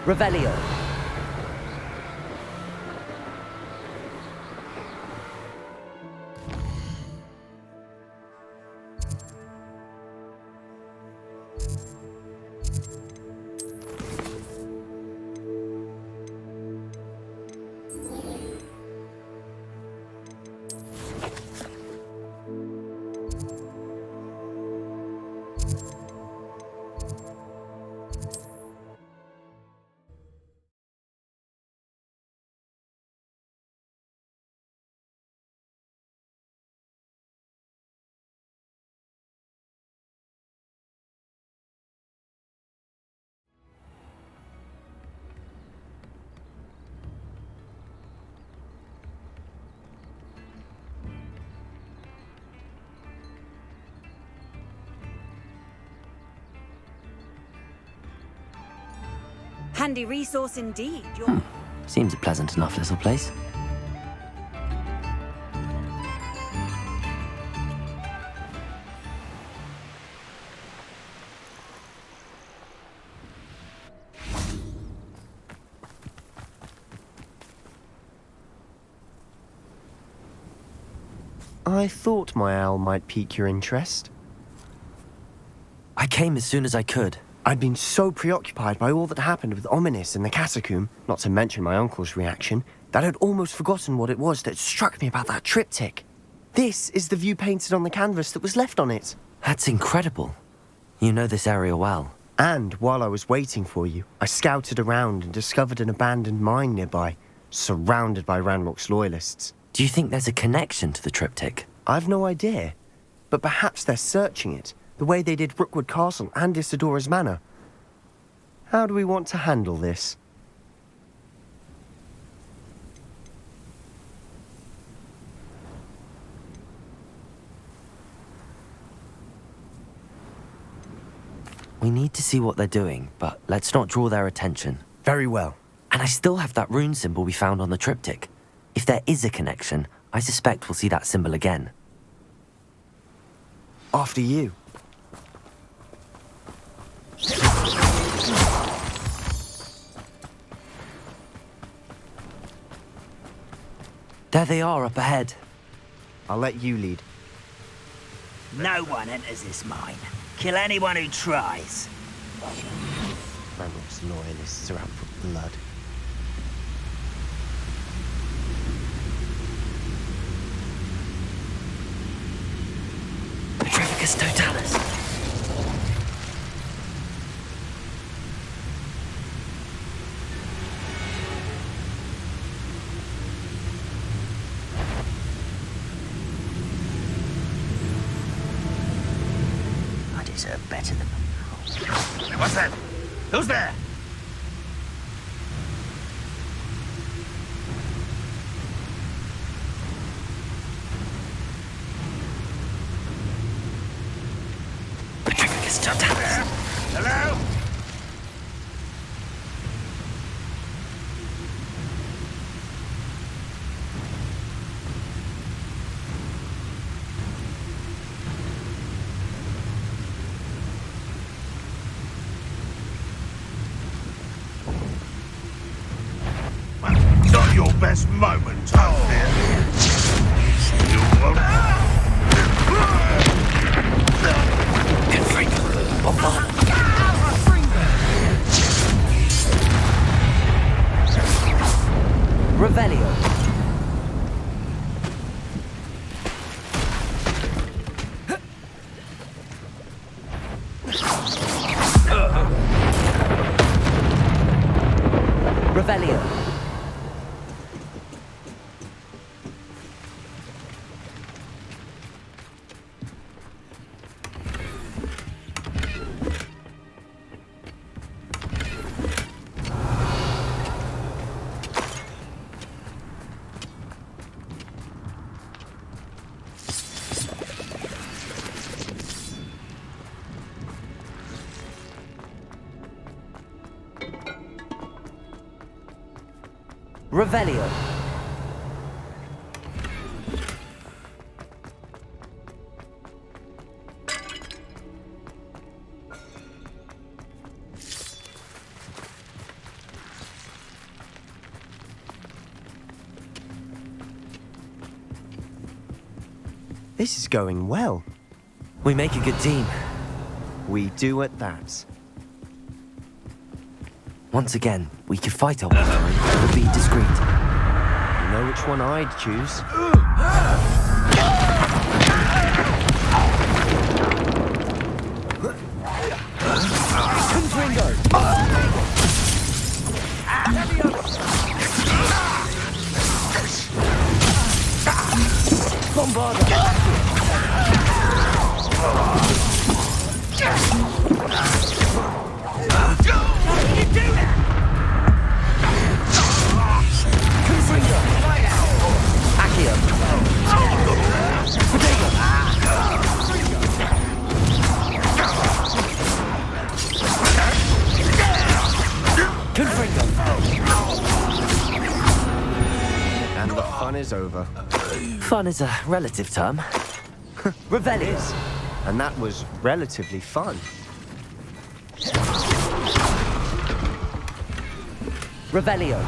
Revelio. Handy resource indeed. Seems a pleasant enough little place. I thought my owl might pique your interest. I came as soon as I could. I'd been so preoccupied by all that happened with Ominous in the catacomb, not to mention my uncle's reaction, that I'd almost forgotten what it was that struck me about that triptych. This is the view painted on the canvas that was left on it. That's incredible. You know this area well. And while I was waiting for you, I scouted around and discovered an abandoned mine nearby, surrounded by Ranrock's loyalists. Do you think there's a connection to the triptych? I've no idea, but perhaps they're searching it, the way they did Rookwood Castle and Isidora's Manor. How do we want to handle this? We need to see what they're doing, but let's not draw their attention. Very well. And I still have that rune symbol we found on the triptych. If there is a connection, I suspect we'll see that symbol again. After you. There they are up ahead. I'll let you lead. No one enters this mine. Kill anyone who tries. Ranrock's loyalists are out for blood. Petrificus totalis. I deserve better than them. What's that? Who's there? Petrificus totalis. Hello? Not your best moment, out there. You won't. Good freak. Revelio. Revelio. Revelio. This is going well. We make a good team. We do at that. Once again, we could fight our way through, but be discreet. You know which one I'd choose. And the fun is over. Fun is a relative term. Revelio. And that was relatively fun. Revelio.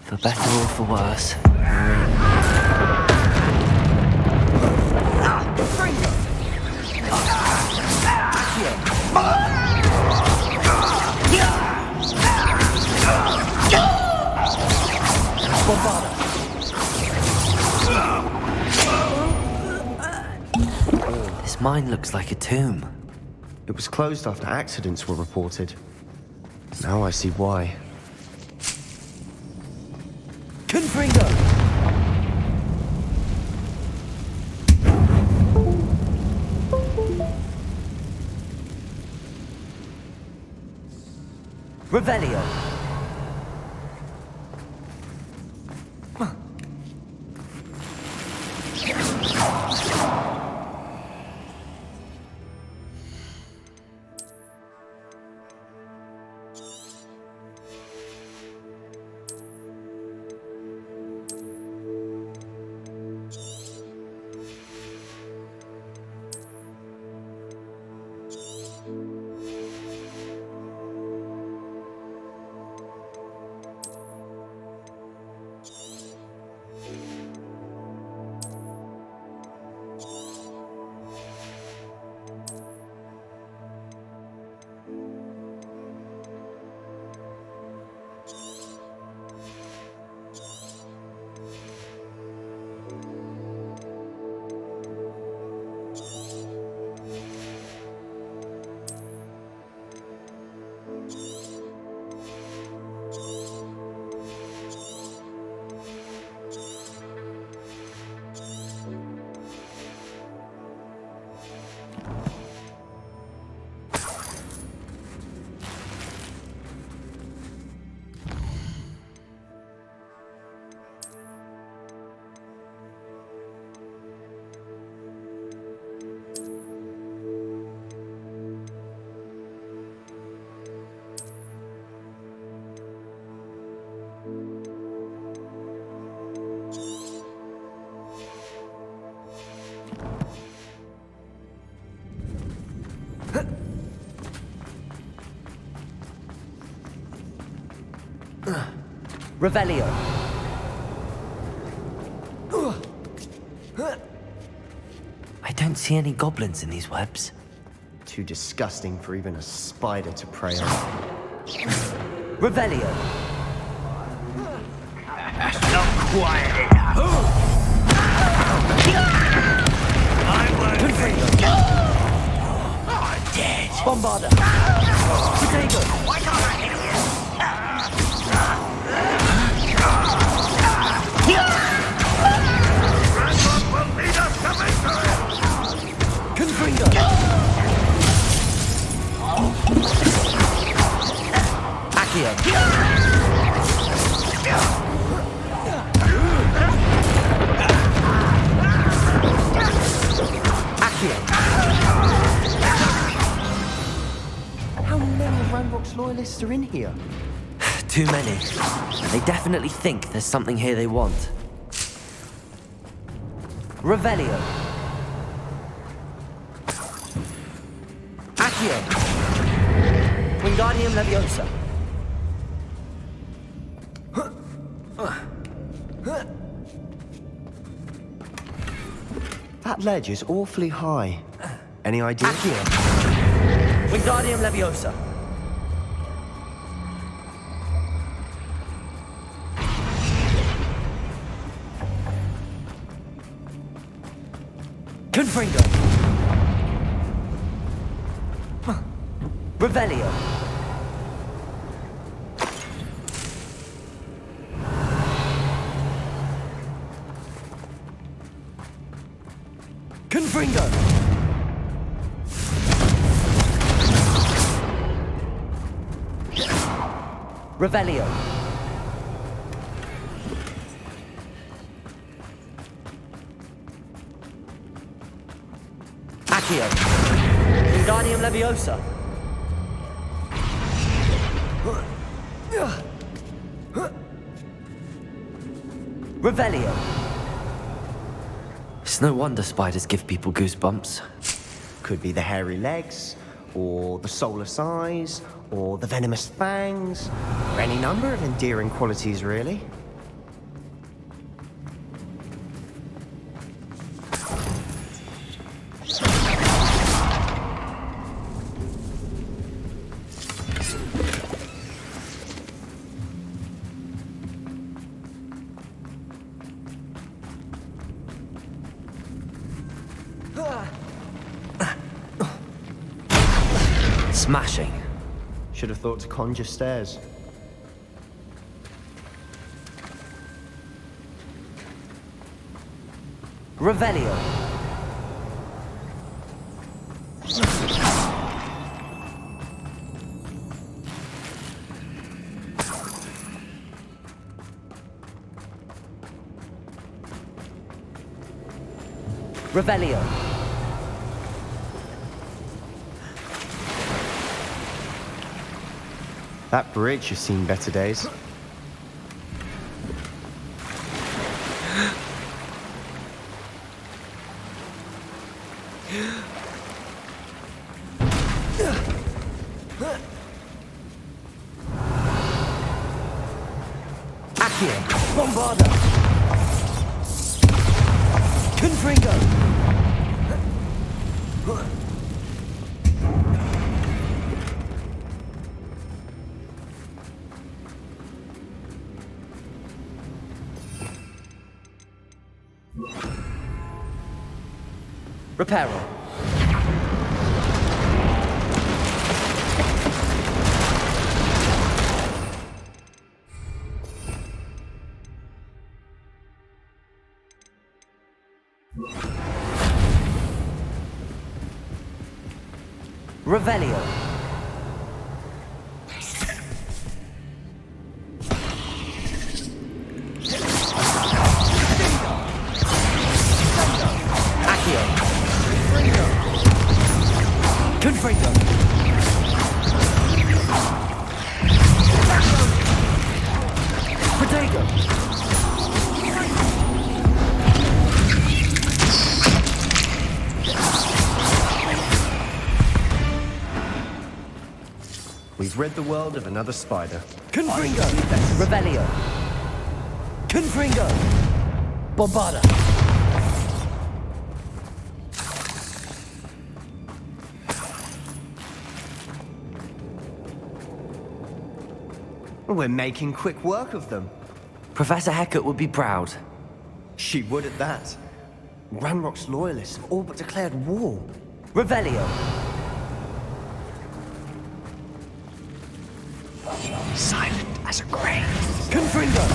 For better or for worse, we're in. This mine looks like a tomb. It was closed after accidents were reported. Now I see why. Confringo! Revelio! Revelio. I don't see any goblins in these webs. Too disgusting for even a spider to prey on. Revelio. That's not quiet enough. I won't. I'm dead. Bombarda. Potato. Why can't I hit you? Grandma will lead us to victory! Confringo. Accio. Ranrock's loyalists are in here? Too many. They definitely think there's something here they want. Revelio. Accio. Wingardium Leviosa. That ledge is awfully high. Any idea? Accio. Wingardium Leviosa. Confringo. Revelio. Confringo. Revelio. Accio. Wingardium Leviosa. Revelio. It's no wonder spiders give people goosebumps. Could be the hairy legs, or the soulless eyes, or the venomous fangs, or any number of endearing qualities, really. Smashing. Should have thought to conjure stairs. Revelio. Revelio. That bridge has seen better days. Accio. Bombarda. Confringo. Reparo. Revelio. Accio. Confringo. Protego. We've rid the world of another spider. Confringo. Revelio. Confringo. Bombarda. We're making quick work of them. Professor Hecat would be proud. She would at that. Ranrock's loyalists have all but declared war. Revelio. Silent as a grave. Confringo.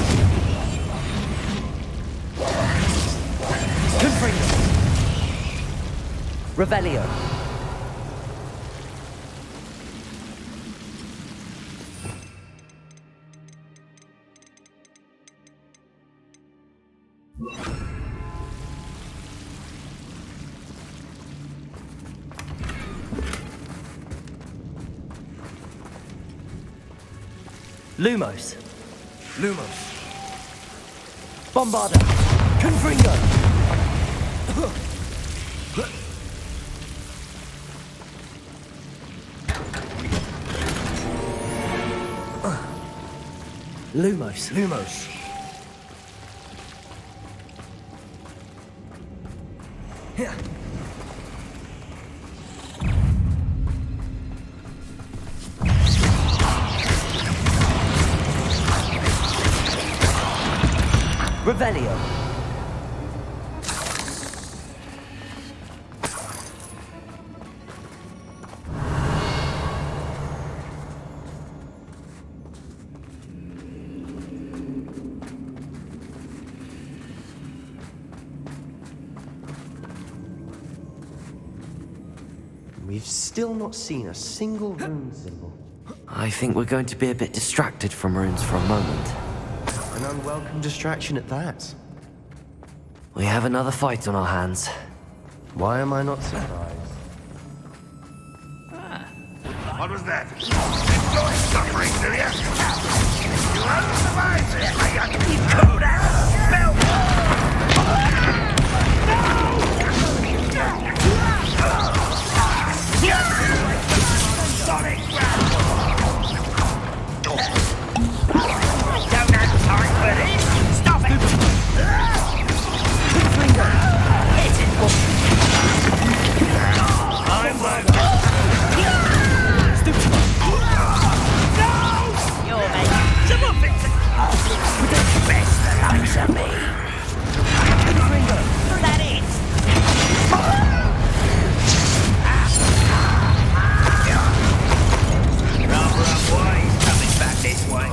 Confringo. Revelio. Lumos. Lumos. Bombarder. Confringo. Lumos. Lumos. Here. Revelio. We've still not seen a single rune symbol. I think we're going to be a bit distracted from runes for a moment. An unwelcome distraction at that. We have another fight on our hands. Why am I not surprised? What was that? Enjoy suffering, do you? You won't survive this, my young spell! Sonic don't have time for this! Stop it! Hit it! I'm working! You're making some of it! Best the likes of me! That it! Rather unwise coming back this way.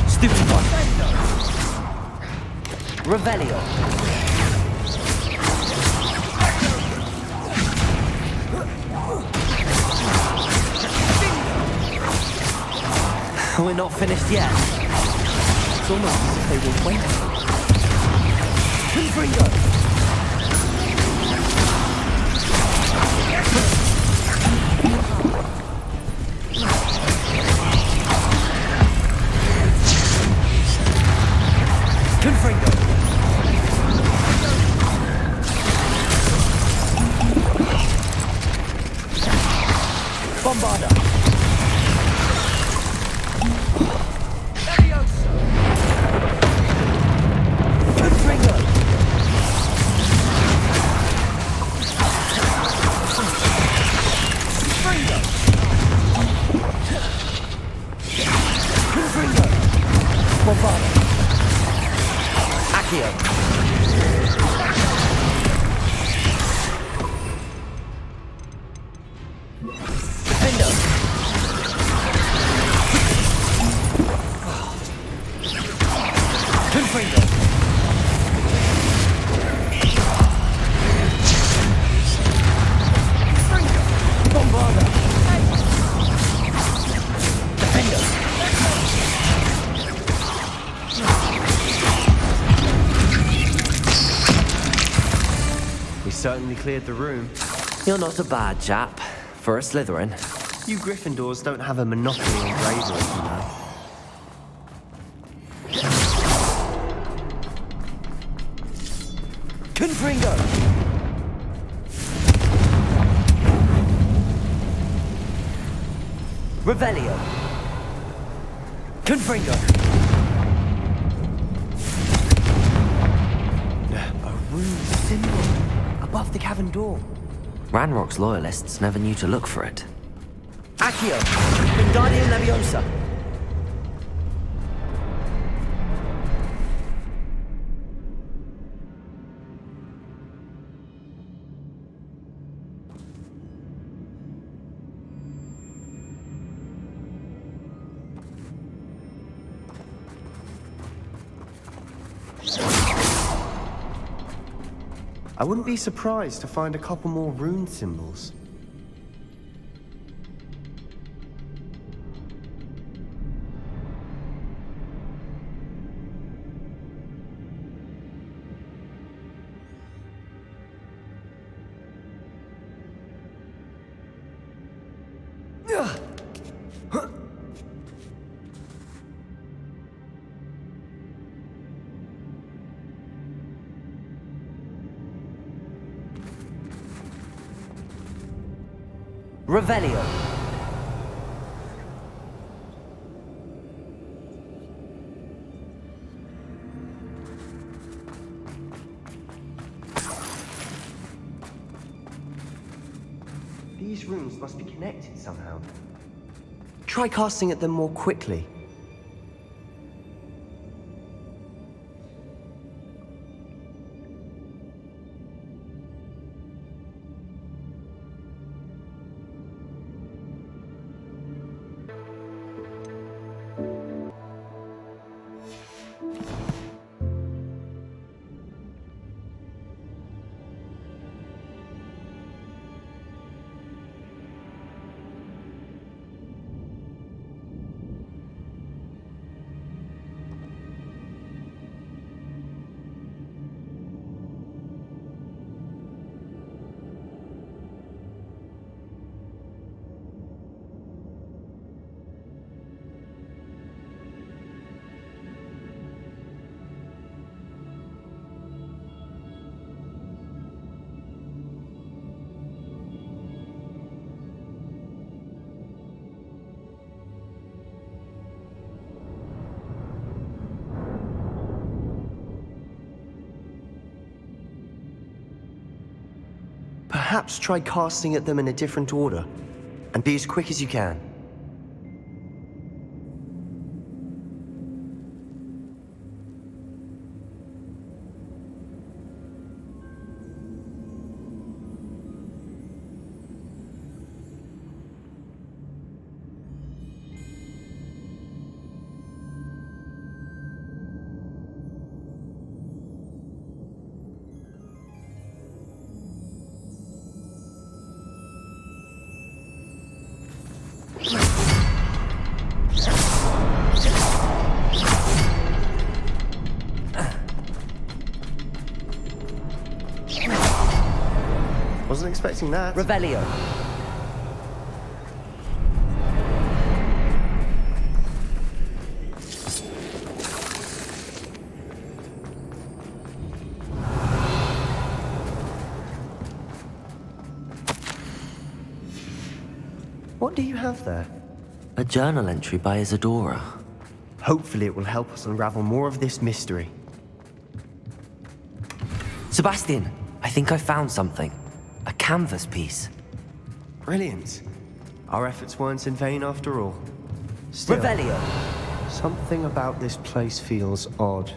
Stupid one. Revelio. We're not finished yet. It's almost as if they were waiting. Confringo. Confringo. Bombarder. Confringo. Confringo. Bombarder. Accio. Defender. Confringo. Bombarder. Defender. We certainly cleared the room. You're not a bad chap for a Slytherin. You Gryffindors don't have a monopoly on bravery, you know. Confringo! Revelio! Confringo! A rune symbol above the cavern door. Ranrock's loyalists never knew to look for it. Accio! Wingardium Leviosa! I wouldn't be surprised to find a couple more rune symbols. Revelio. These runes must be connected somehow. Try casting at them more quickly. Perhaps try casting at them in a different order, and be as quick as you can. Wasn't expecting that. Revelio. What do you have there? A journal entry by Isadora. Hopefully it will help us unravel more of this mystery. Sebastian, I think I found something. A canvas piece. Brilliant. Our efforts weren't in vain after all. Still, Revelio. something about this place feels odd.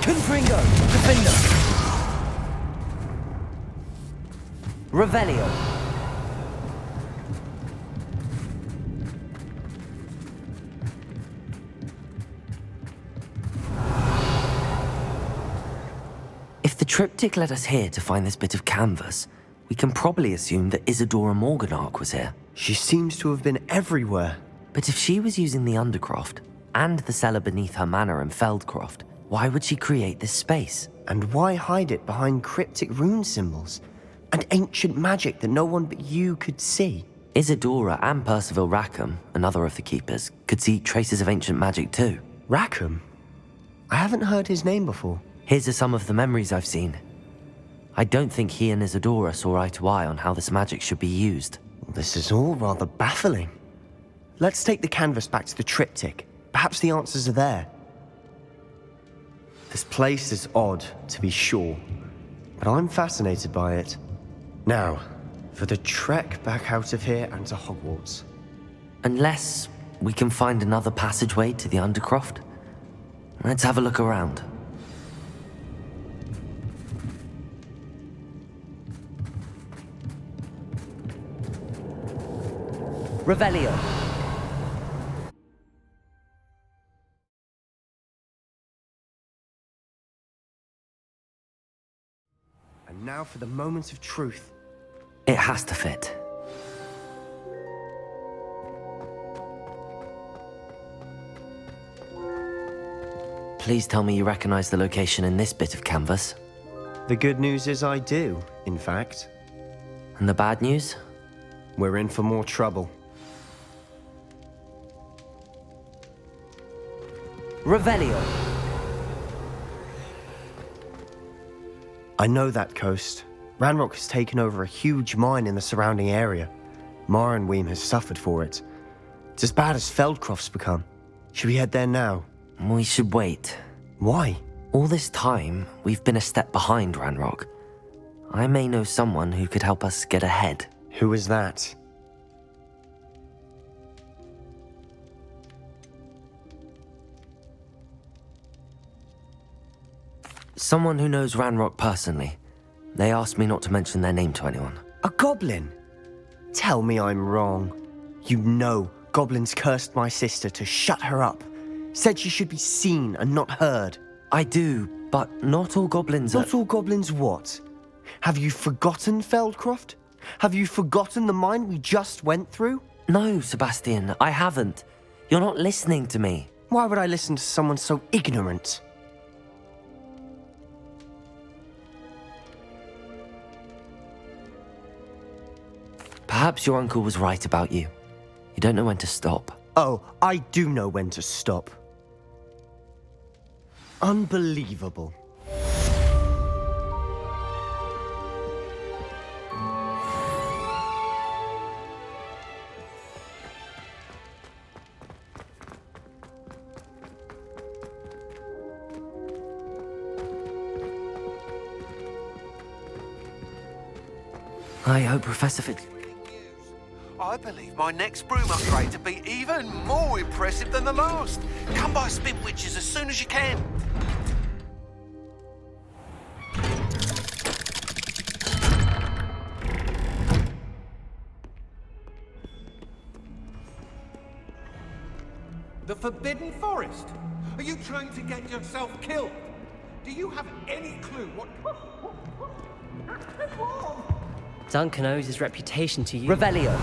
Confringo. Defender. Revelio. If the triptych led us here to find this bit of canvas, we can probably assume that Isadora Morganarch was here. She seems to have been everywhere. But if she was using the Undercroft and the cellar beneath her manor in Feldcroft, why would she create this space? And why hide it behind cryptic rune symbols? And ancient magic that no one but you could see? Isadora and Percival Rackham, another of the Keepers, could see traces of ancient magic too. Rackham? I haven't heard his name before. Here's some of the memories I've seen. I don't think he and Isadora saw eye to eye on how this magic should be used. This is all rather baffling. Let's take the canvas back to the triptych. Perhaps the answers are there. This place is odd, to be sure, but I'm fascinated by it. Now, for the trek back out of here and to Hogwarts. Unless we can find another passageway to the Undercroft. Let's have a look around. Revelio. And now for the moment of truth. It has to fit. Please tell me you recognize the location in this bit of canvas. The good news is I do, in fact. And the bad news? We're in for more trouble. Revelio. I know that coast. Ranrock has taken over a huge mine in the surrounding area. Marenweem has suffered for it. It's as bad as Feldcroft's become. Should we head there now? We should wait. Why? All this time, we've been a step behind Ranrock. I may know someone who could help us get ahead. Who is that? Someone who knows Ranrock personally. They asked me not to mention their name to anyone. A goblin? Tell me I'm wrong. You know goblins cursed my sister to shut her up. Said she should be seen and not heard. I do, but not all goblins are... Not all goblins what? Have you forgotten Feldcroft? Have you forgotten the mine we just went through? No, Sebastian, I haven't. You're not listening to me. Why would I listen to someone so ignorant? Perhaps your uncle was right about you. You don't know when to stop. Oh, I do know when to stop. Unbelievable. I hope Professor Fitz... I believe my next broom upgrade to be even more impressive than the last. Come by Spin Witches as soon as you can. The Forbidden Forest? Are you trying to get yourself killed? Do you have any clue what... Duncan owes his reputation to you. Revelio!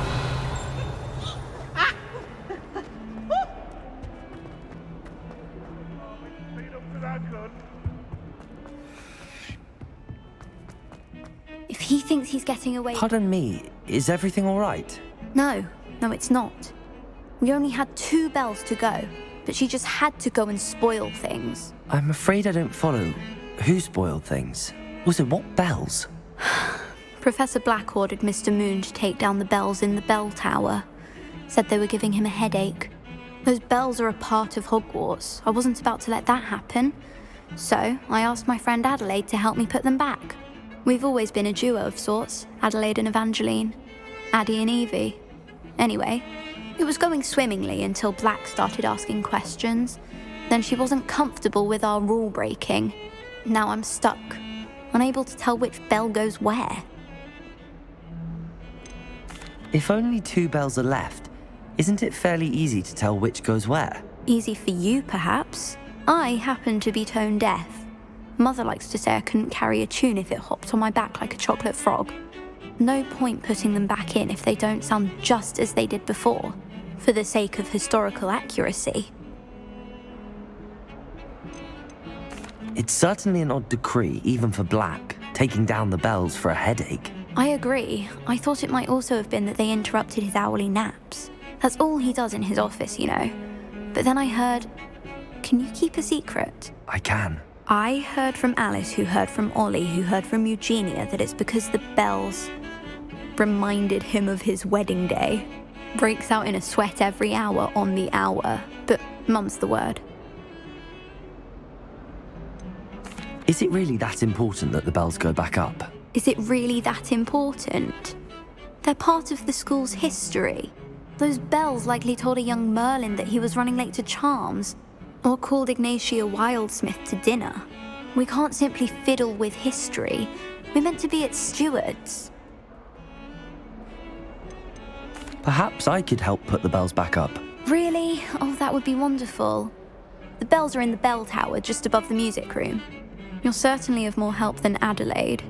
If he thinks he's getting away... Pardon me, is everything all right? No, it's not. We only had 2 bells to go, but she just had to go and spoil things. I'm afraid I don't follow. Who spoiled things? Also, what bells? Professor Black ordered Mr. Moon to take down the bells in the bell tower. Said they were giving him a headache. Those bells are a part of Hogwarts. I wasn't about to let that happen. So, I asked my friend Adelaide to help me put them back. We've always been a duo of sorts, Adelaide and Evangeline. Addie and Evie. Anyway, it was going swimmingly until Black started asking questions. Then she wasn't comfortable with our rule breaking. Now I'm stuck, unable to tell which bell goes where. If only 2 bells are left, isn't it fairly easy to tell which goes where? Easy for you, perhaps. I happen to be tone deaf. Mother likes to say I couldn't carry a tune if it hopped on my back like a chocolate frog. No point putting them back in if they don't sound just as they did before, for the sake of historical accuracy. It's certainly an odd decree, even for Black, taking down the bells for a headache. I agree. I thought it might also have been that they interrupted his hourly naps. That's all he does in his office, you know. But then I heard... Can you keep a secret? I can. I heard from Alice, who heard from Ollie, who heard from Eugenia, that it's because the bells reminded him of his wedding day. Breaks out in a sweat every hour on the hour, but mum's the word. Is it really that important that the bells go back up? Is it really that important? They're part of the school's history. Those bells likely told a young Merlin that he was running late to charms, or called Ignatia Wildsmith to dinner. We can't simply fiddle with history. We're meant to be its stewards. Perhaps I could help put the bells back up. Really? Oh, that would be wonderful. The bells are in the bell tower just above the music room. You're certainly of more help than Adelaide.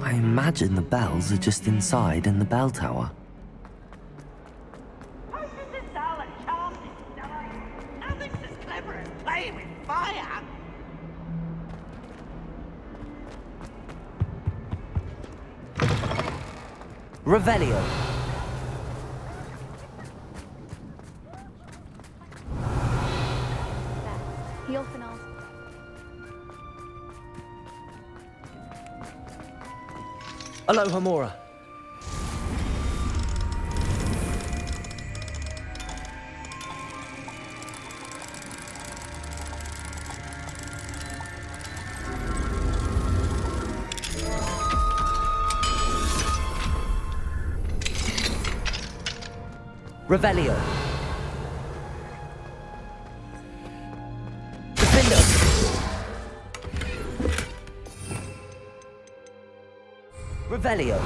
I imagine the bells are just inside in the bell tower. Nothing's as clever as playing with fire. Revelio! He often asks... Aloha Mora. Revelio. Defender. Revelio.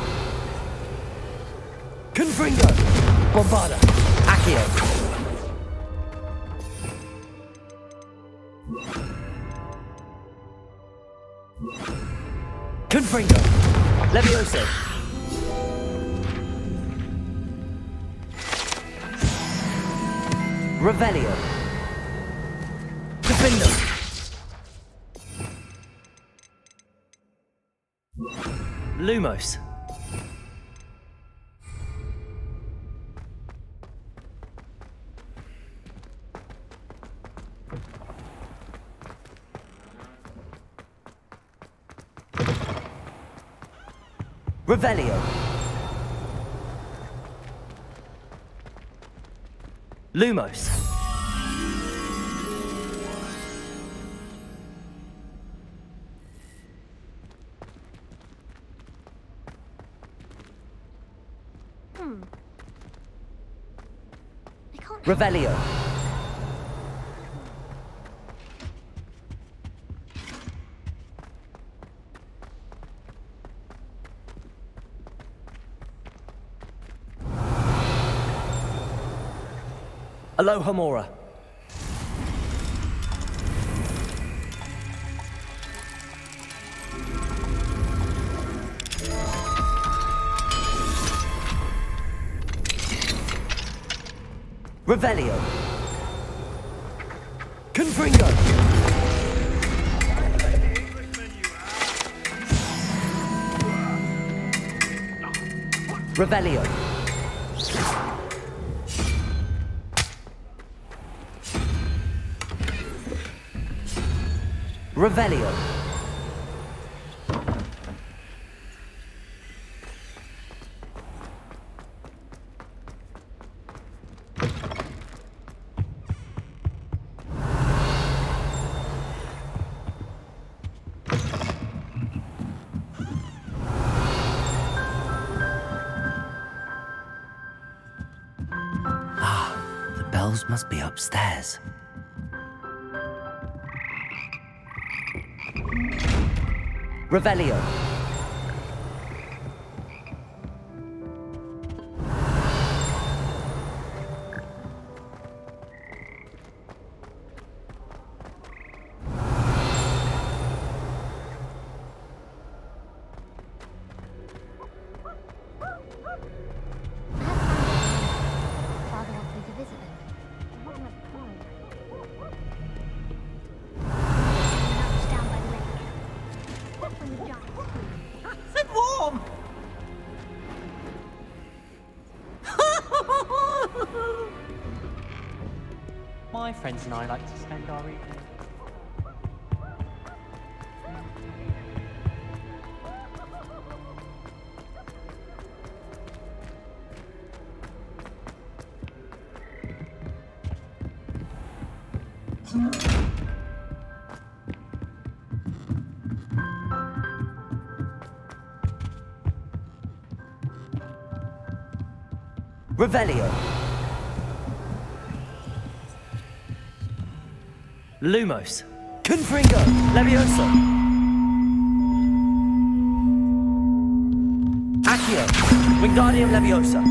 Confringo. Bombarda. Accio. Confringo. Levioso. Revelio. Defender. Lumos. Revelio. Lumos. Revelio. Aloha Mora. Revelio. Confringo. Revelio. Revelio. The bells must be upstairs. Revelio. Father wants me to visit them. I haven't had time. Nudge down by the lake. That's when the giant screamed. Sit warm! My friends and I like to spend our evening. Revelio. Lumos. Confringo. Levioso. Accio. Wingardium Leviosa.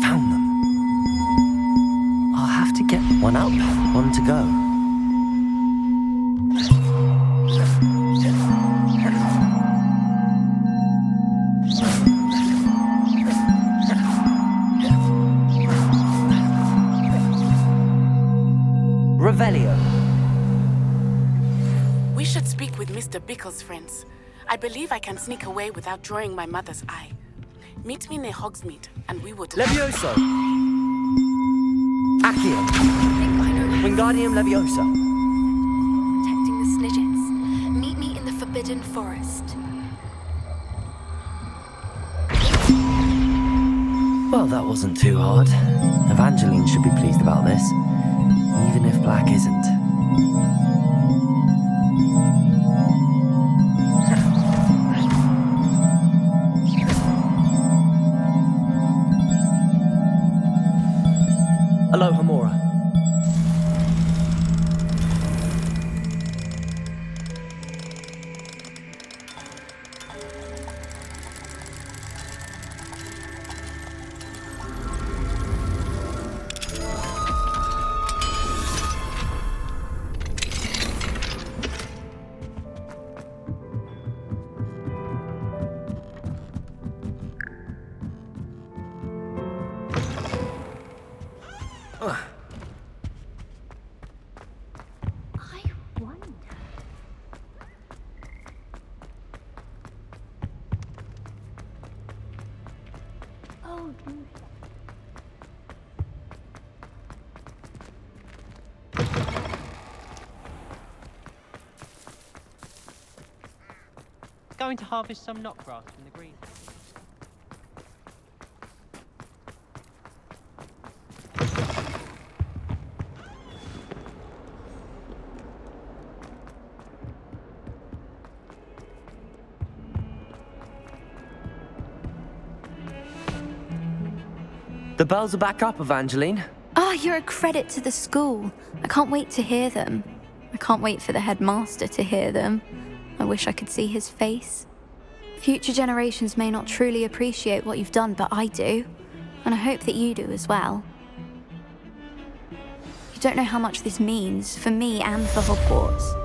Found them. I'll have to get one up, one to go. Revelio. We should speak with Mr. Bickle's friends. I believe I can sneak away without drawing my mother's eye. Meet me near Hogsmeade, and we would... Levioso. Accio. Wingardium Leviosa. Protecting the Snidgets. Meet me in the Forbidden Forbidden Forest. Well, that wasn't too hard. Evangeline should be pleased about this, even if Black isn't. Aloha Mora. I wonder. Oh, do Going to harvest some knotgrass from the green. The bells are back up, Evangeline. Oh, you're a credit to the school. I can't wait to hear them. I can't wait for the headmaster to hear them. I wish I could see his face. Future generations may not truly appreciate what you've done, but I do. And I hope that you do as well. You don't know how much this means for me and for Hogwarts.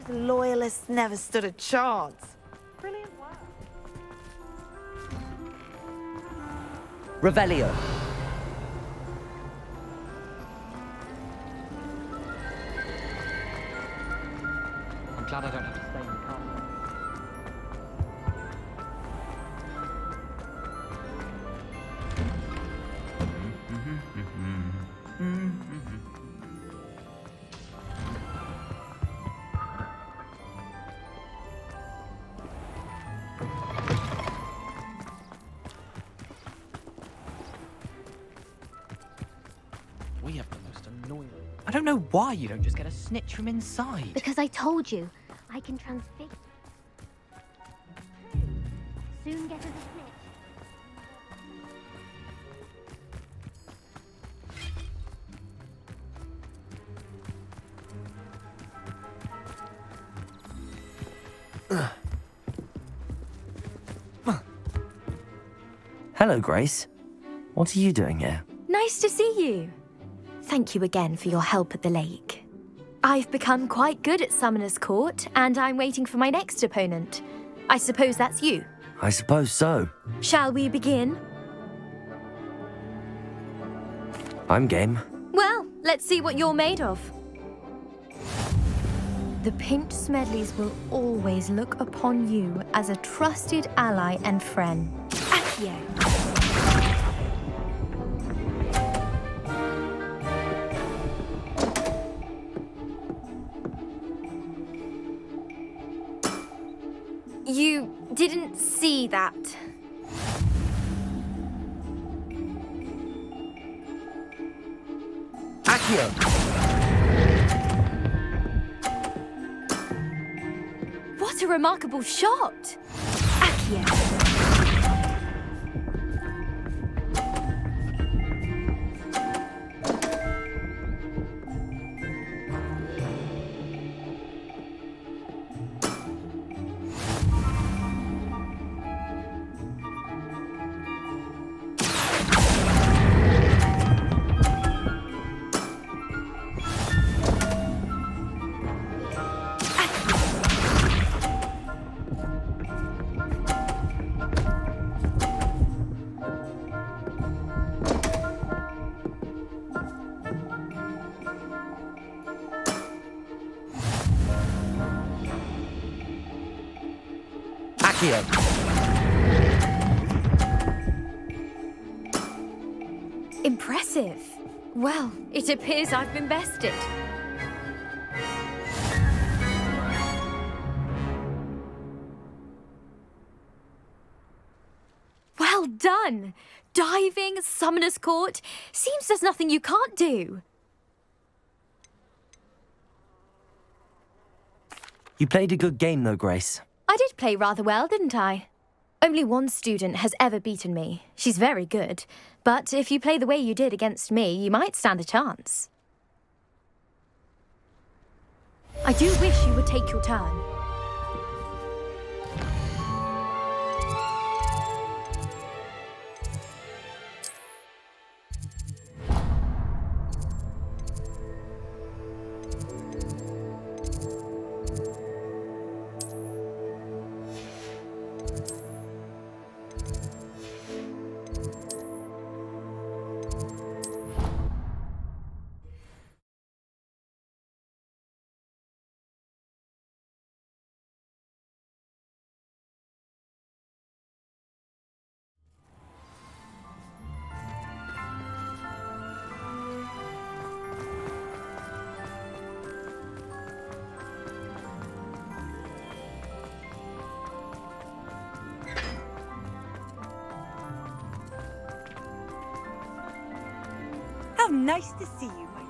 The Loyalists never stood a chance. Brilliant work. Revelio. I'm glad I don't have to stay in the car. don't know why you don't just get a snitch from inside. Because I told you, I can transfigure. Soon get us a snitch. Hello, Grace. What are you doing here? Nice to see you. Thank you again for your help at the lake. I've become quite good at Summoner's Court, and I'm waiting for my next opponent. I suppose that's you. I suppose so. Shall we begin? I'm game. Well, let's see what you're made of. The Paint Smedleys will always look upon you as a trusted ally and friend. Accio. You didn't see that. Accio! What a remarkable shot! Accio. Impressive. Well, it appears I've been bested. Well done! Diving, Summoner's Court. Seems there's nothing you can't do. You played a good game though, Grace. I did play rather well, didn't I? Only one student has ever beaten me. She's very good. But if you play the way you did against me, you might stand a chance. I do wish you would take your turn. How nice to see you, my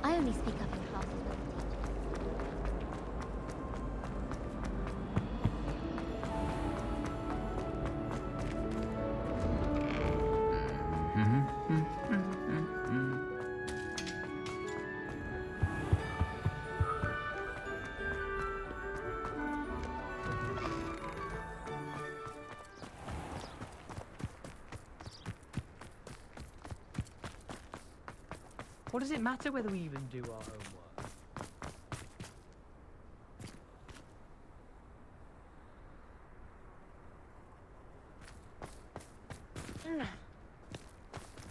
I only speak up in classes when What does it matter whether we even do our homework?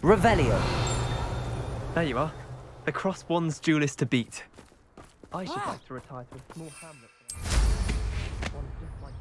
Revelio. There you are. The Cross Wands duelist to beat. I should like to retire to a small hamlet. One just like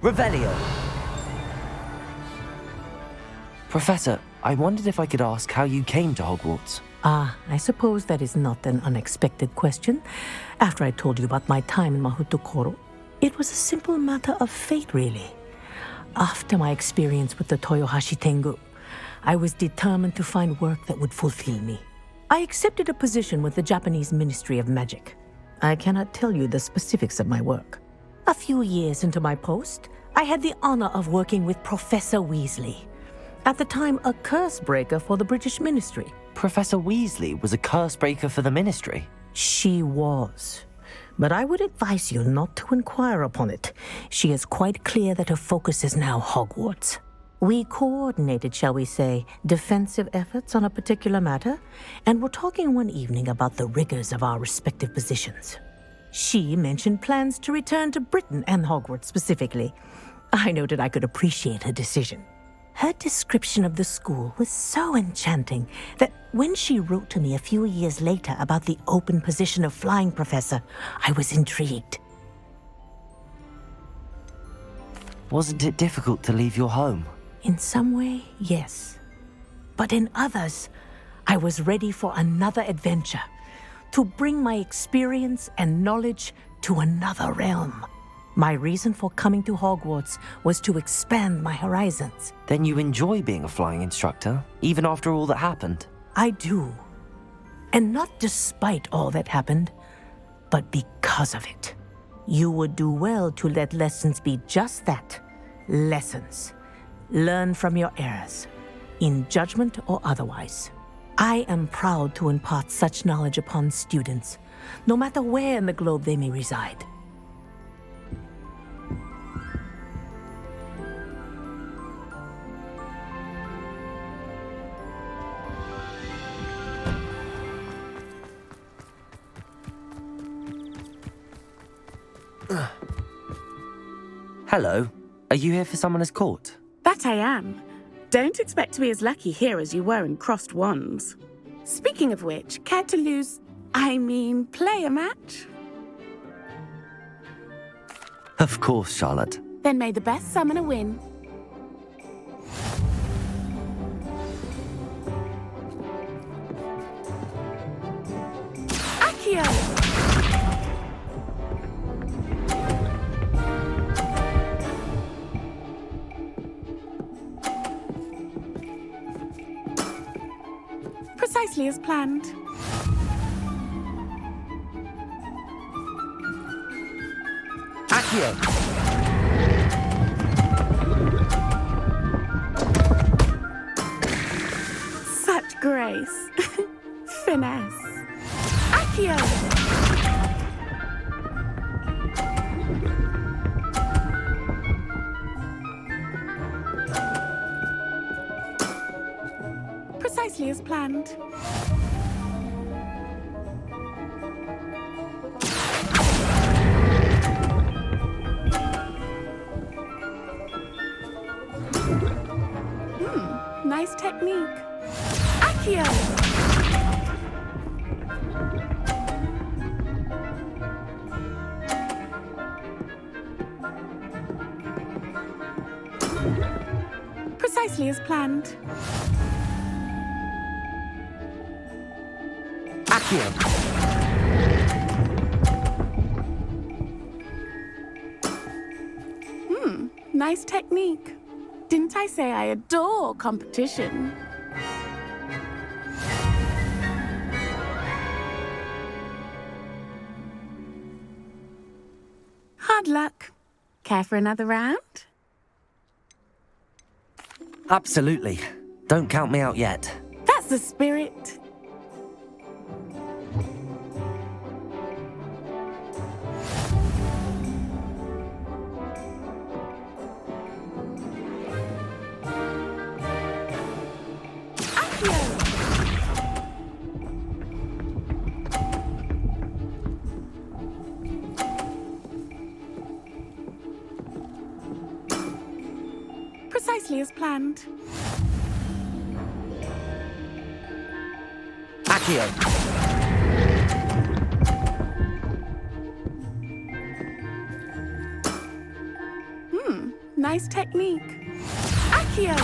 Revelio! Professor, I wondered if I could ask how you came to Hogwarts. I suppose that is not an unexpected question. After I told you about my time in Mahutokoro, it was a simple matter of fate, really. After my experience with the Toyohashi Tengu, I was determined to find work that would fulfill me. I accepted a position with the Japanese Ministry of Magic. I cannot tell you the specifics of my work. A few years into my post, I had the honor of working with Professor Weasley, at the time a curse breaker for the British Ministry. Professor Weasley was a curse breaker for the Ministry? She was. But I would advise you not to inquire upon it. She is quite clear that her focus is now Hogwarts. We coordinated, shall we say, defensive efforts on a particular matter, and were talking one evening about the rigors of our respective positions. She mentioned plans to return to Britain and Hogwarts specifically. I noted I could appreciate her decision. Her description of the school was so enchanting that when she wrote to me a few years later about the open position of flying professor, I was intrigued. Wasn't it difficult to leave your home? In some way, yes. But in others, I was ready for another adventure, to bring my experience and knowledge to another realm. My reason for coming to Hogwarts was to expand my horizons. Then you enjoy being a flying instructor, even after all that happened? I do. And not despite all that happened, but because of it. You would do well to let lessons be just that, lessons. Learn from your errors, in judgment or otherwise. I am proud to impart such knowledge upon students, no matter where in the globe they may reside. Hello. Are you here for Summoner's Court? That I am. Don't expect to be as lucky here as you were in Crossed Wands. Speaking of which, care to play a match? Of course, Charlotte. Then may the best summoner win. Aeolus! Precisely as planned. Accio! Such grace. Finesse. Aeolus! Precisely as planned. Nice technique. Aeolus! Precisely as planned. Accio! Nice technique. Didn't I say I adore competition? Hard luck. Care for another round? Absolutely. Don't count me out yet. That's the spirit. Precisely as planned. Accio! nice technique. Accio!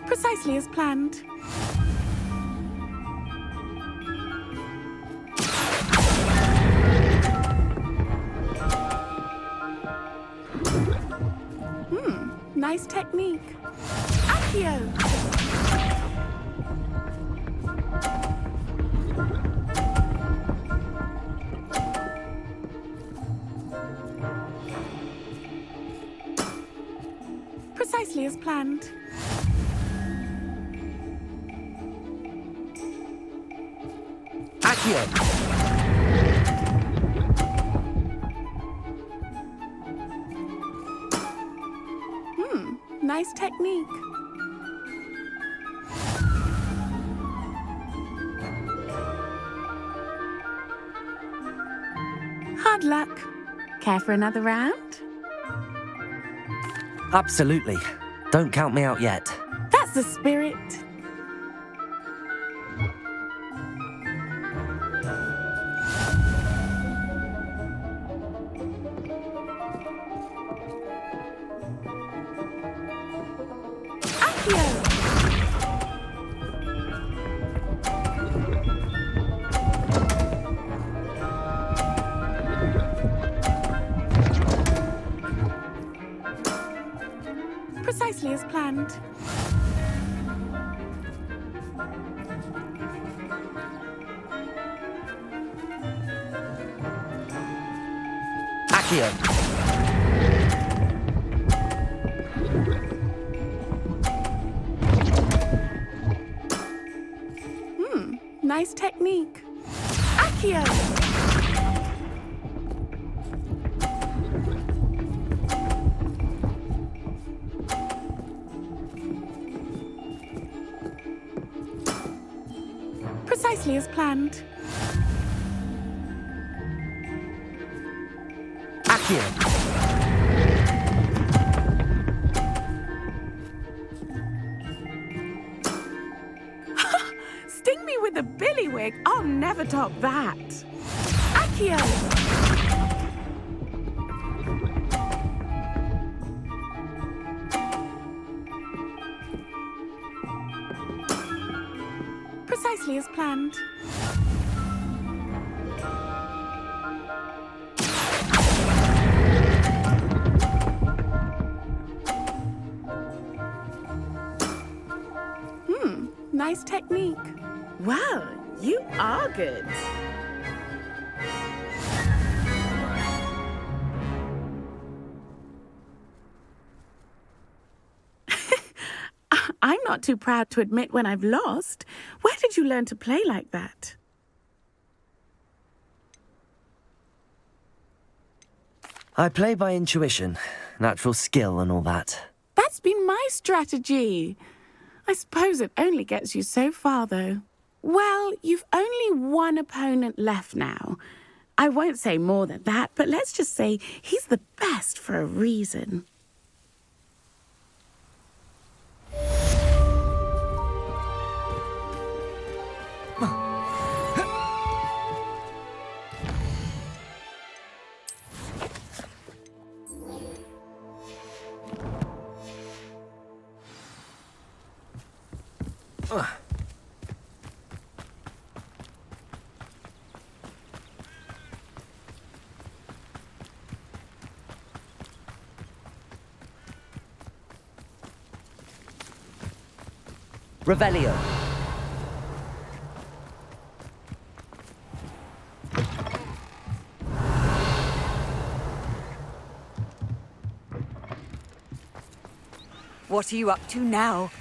Precisely as planned. Nice technique. Accio! Precisely as planned. Accio! Nice technique. Hard luck. Care for another round? Absolutely. Don't count me out yet. That's the spirit. Precisely as planned. Accio! Nice technique. Accio! Precisely as planned. Accio! Sting me with a billywig. I'll never top that. Accio! Precisely as planned. Nice technique. Well, you are good. I'm not too proud to admit when I've lost. Where did you learn to play like that? I play by intuition, natural skill and all that. That's been my strategy. I suppose it only gets you so far, though. Well, you've only one opponent left now. I won't say more than that, but let's just say he's the best for a reason. Revelio. What are you up to now?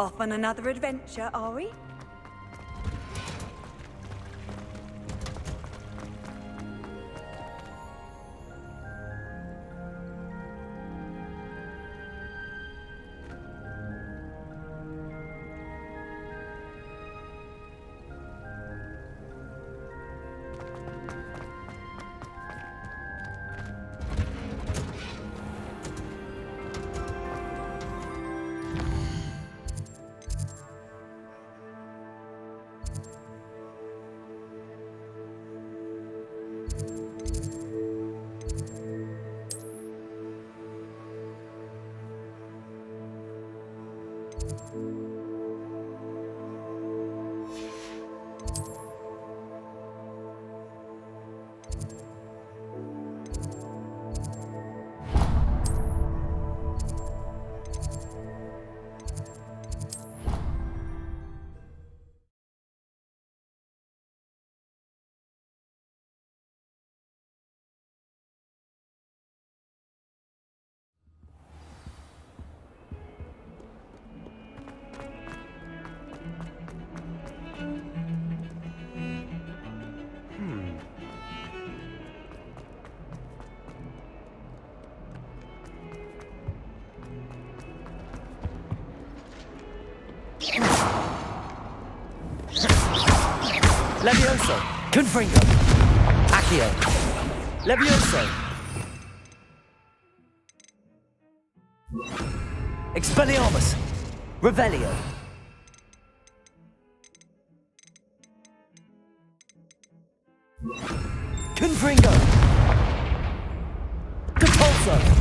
Off on another adventure, are we? Levioso! Confringo! Accio! Levioso! Expelliarmus! Revelio! Confringo! Depulso!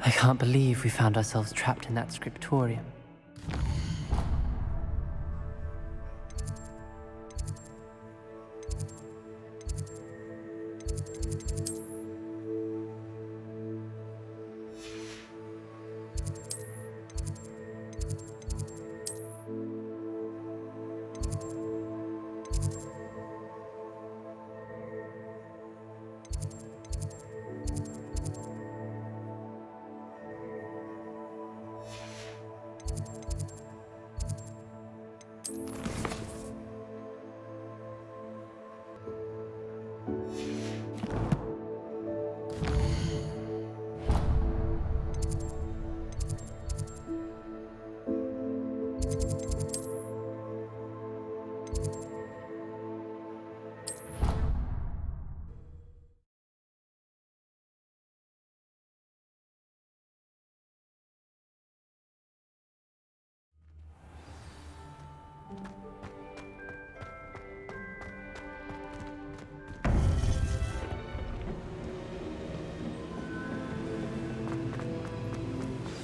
I can't believe we found ourselves trapped in that scriptorium.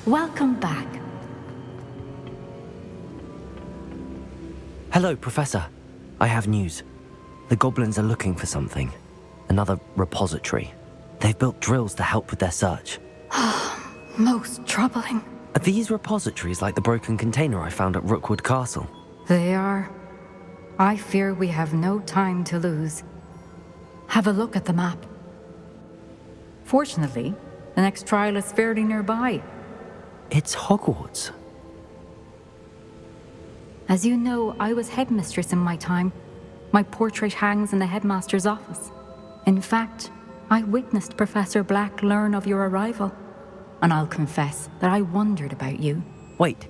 Welcome back. Hello, Professor. I have news. The goblins are looking for something. Another repository. They've built drills to help with their search. Most troubling. Are these repositories like the broken container I found at Rookwood Castle? They are. I fear we have no time to lose. Have a look at the map. Fortunately, the next trial is fairly nearby. It's Hogwarts. As you know, I was headmistress in my time. My portrait hangs in the headmaster's office. In fact, I witnessed Professor Black learn of your arrival. And I'll confess that I wondered about you. Wait,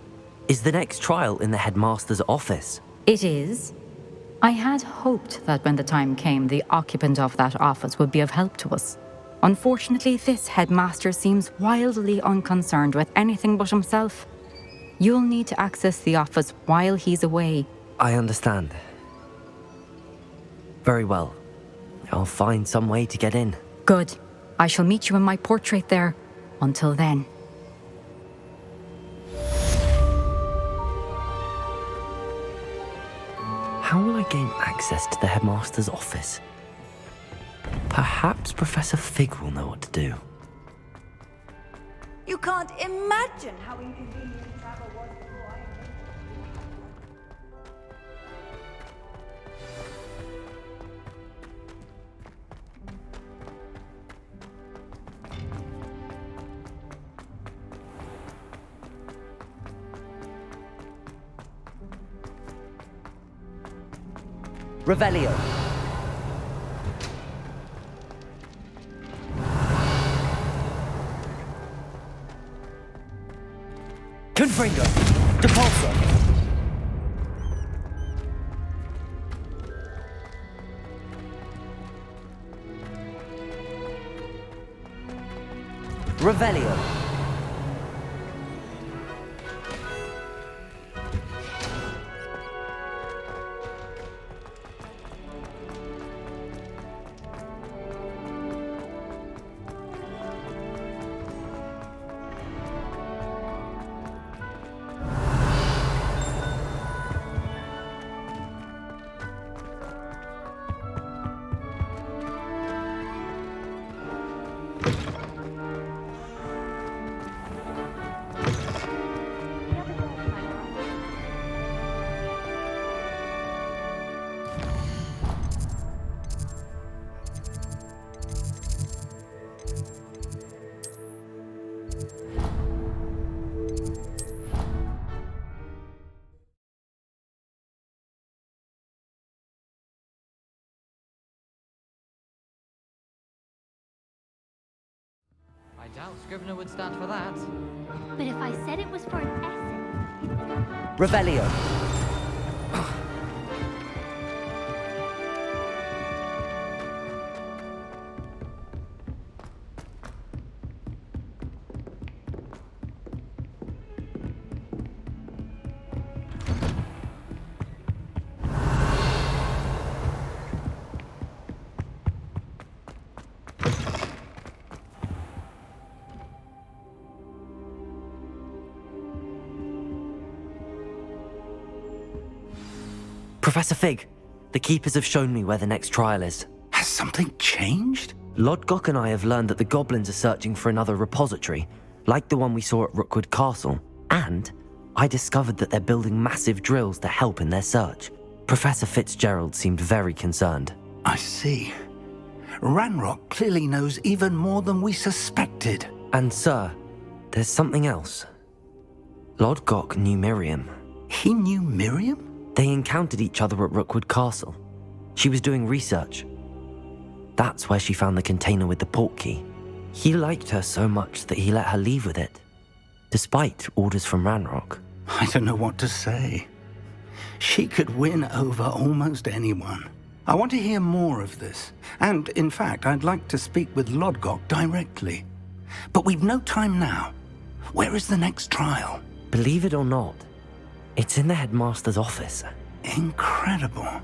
is the next trial in the headmaster's office? It is. I had hoped that when the time came, the occupant of that office would be of help to us. Unfortunately, this headmaster seems wildly unconcerned with anything but himself. You'll need to access the office while he's away. I understand. Very well. I'll find some way to get in. Good. I shall meet you in my portrait there. Until then. How will I gain access to the headmaster's office? Perhaps Professor Fig will know what to do. You can't imagine how inconvenient travel was before I... Revelio. Confringo. Depulso. Revelio. I doubt Scrivener would stand for that. But if I said it was for an essay... Revelio. Professor Fig, the Keepers have shown me where the next trial is. Has something changed? Lodgok and I have learned that the goblins are searching for another repository, like the one we saw at Rookwood Castle. And I discovered that they're building massive drills to help in their search. Professor Fitzgerald seemed very concerned. I see. Ranrock clearly knows even more than we suspected. And sir, there's something else. Lodgok knew Miriam. He knew Miriam? They encountered each other at Rookwood Castle. She was doing research. That's where she found the container with the port key. He liked her so much that he let her leave with it, despite orders from Ranrock. I don't know what to say. She could win over almost anyone. I want to hear more of this. And, in fact, I'd like to speak with Lodgok directly. But we've no time now. Where is the next trial? Believe it or not, it's in the headmaster's office. Incredible.